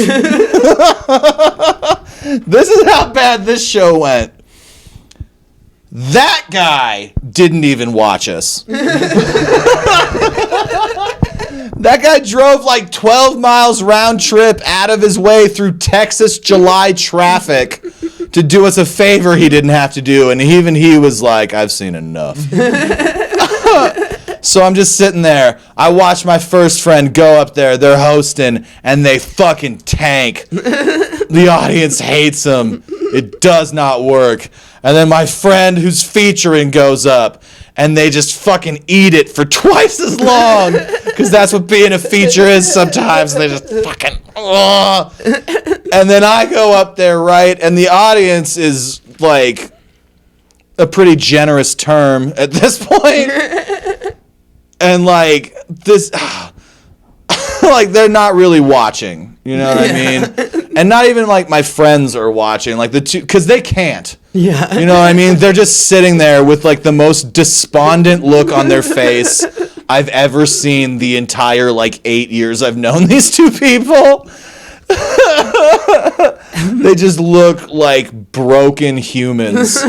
This is how bad this show went. That guy didn't even watch us. That guy drove like 12 miles round trip out of his way through Texas July traffic to do us a favor he didn't have to do. And even he was like, "I've seen enough." So I'm just sitting there. I watch my first friend go up there. They're hosting, and they fucking tank. The audience hates them. It does not work. And then my friend who's featuring goes up, and they just fucking eat it for twice as long. Because that's what being a feature is sometimes. They just fucking... Ugh. And then I go up there, right? And the audience is, like, a pretty generous term at this point. And, like, this... like, they're not really watching. You know what I mean? And not even, like, my friends are watching. Like, the two... Because they can't. Yeah. You know what I mean? They're just sitting there with, like, the most despondent look on their face I've ever seen the entire, like, 8 years I've known these two people. They just look like broken humans.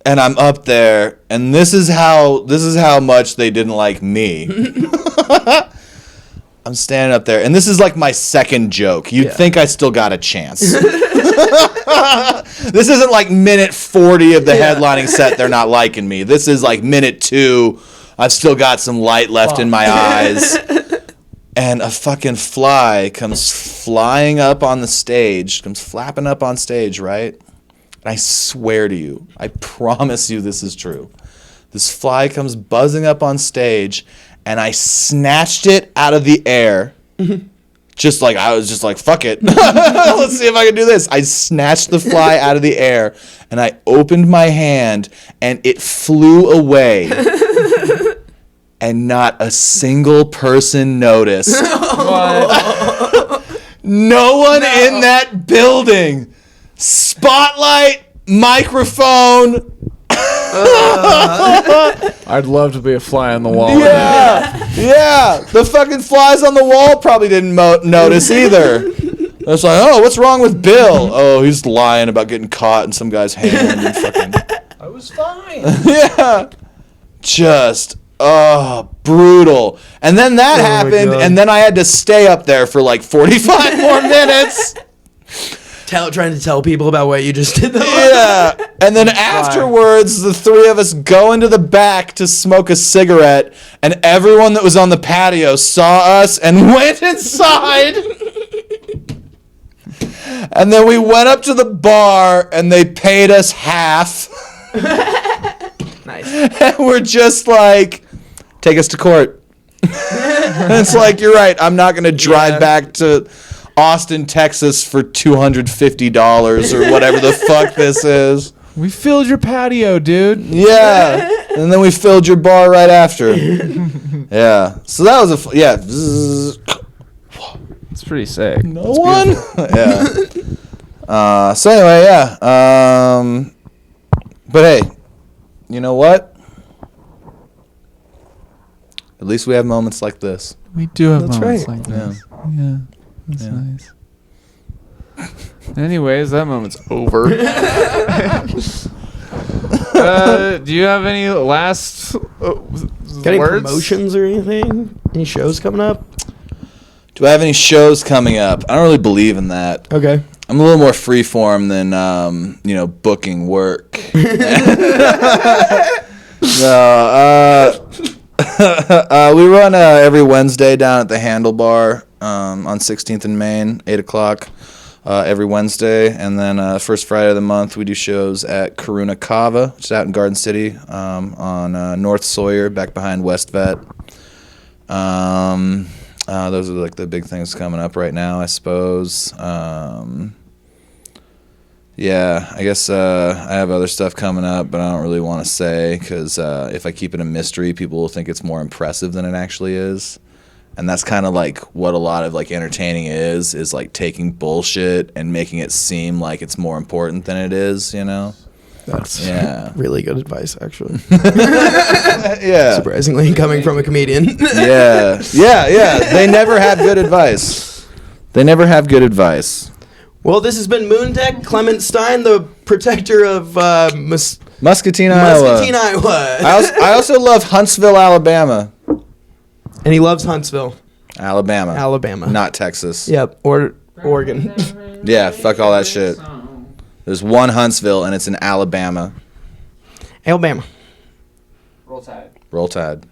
And I'm up there, and this is how much they didn't like me. I'm standing up there, and this is like my second joke. You'd think I still got a chance. This isn't like minute 40 of the headlining set, they're not liking me. This is like minute 2, I've still got some light left in my eyes. And a fucking fly comes flying up on the stage, comes flapping up on stage, right? And I swear to you, I promise you this is true. This fly comes buzzing up on stage, and I snatched it out of the air. Just like, I was just like, fuck it. Let's see if I can do this. I snatched the fly out of the air, and I opened my hand, and it flew away. And not a single person noticed. No one in that building. Spotlight, microphone. I'd love to be a fly on the wall. Yeah. The fucking flies on the wall probably didn't notice either. It's like, "Oh, what's wrong with Bill?" "Oh, he's lying about getting caught in some guy's hand." And fucking... I was fine. Yeah. Just... Oh, brutal. And then that happened, and then I had to stay up there for like 45 more minutes. Trying to tell people about what you just did. Yeah. And then afterwards, the three of us go into the back to smoke a cigarette, and everyone that was on the patio saw us and went inside. And then we went up to the bar, and they paid us half. Nice. And we're just like... Take us to court. And it's like, you're right. I'm not going to drive back to Austin, Texas for $250 or whatever the fuck this is. We filled your patio, dude. Yeah. And then we filled your bar right after. Yeah. So that was yeah. It's pretty sick. No That's one? beautiful. Yeah. So anyway, yeah. But hey, you know what? At least we have moments like this. We do have That's moments right. like this. Yeah. That's nice. Anyways, that moment's over. Do you have any last Got any words? promotions or anything? Any shows coming up? Do I have any shows coming up? I don't really believe in that. Okay. I'm a little more freeform than booking work. No, we run every Wednesday down at the Handlebar on 16th and Main, 8 o'clock every Wednesday. And then first Friday of the month, we do shows at Karuna Kava, which is out in Garden City on North Sawyer, back behind West Vet. Those are like the big things coming up right now, I suppose. Yeah, I guess I have other stuff coming up, but I don't really want to say because if I keep it a mystery, people will think it's more impressive than it actually is. And that's kind of like what a lot of like entertaining is like taking bullshit and making it seem like it's more important than it is, you know? That's really good advice, actually. Yeah. Surprisingly, coming from a comedian. Yeah. They never have good advice. Well, this has been Mundek Clement-Stein, the protector of Muscatine, Iowa. I also love Huntsville, Alabama. And he loves Huntsville, Alabama. Not Texas. Yep, or Oregon. Yeah, fuck all that shit. There's one Huntsville, and it's in Alabama. Alabama. Roll Tide. Roll Tide.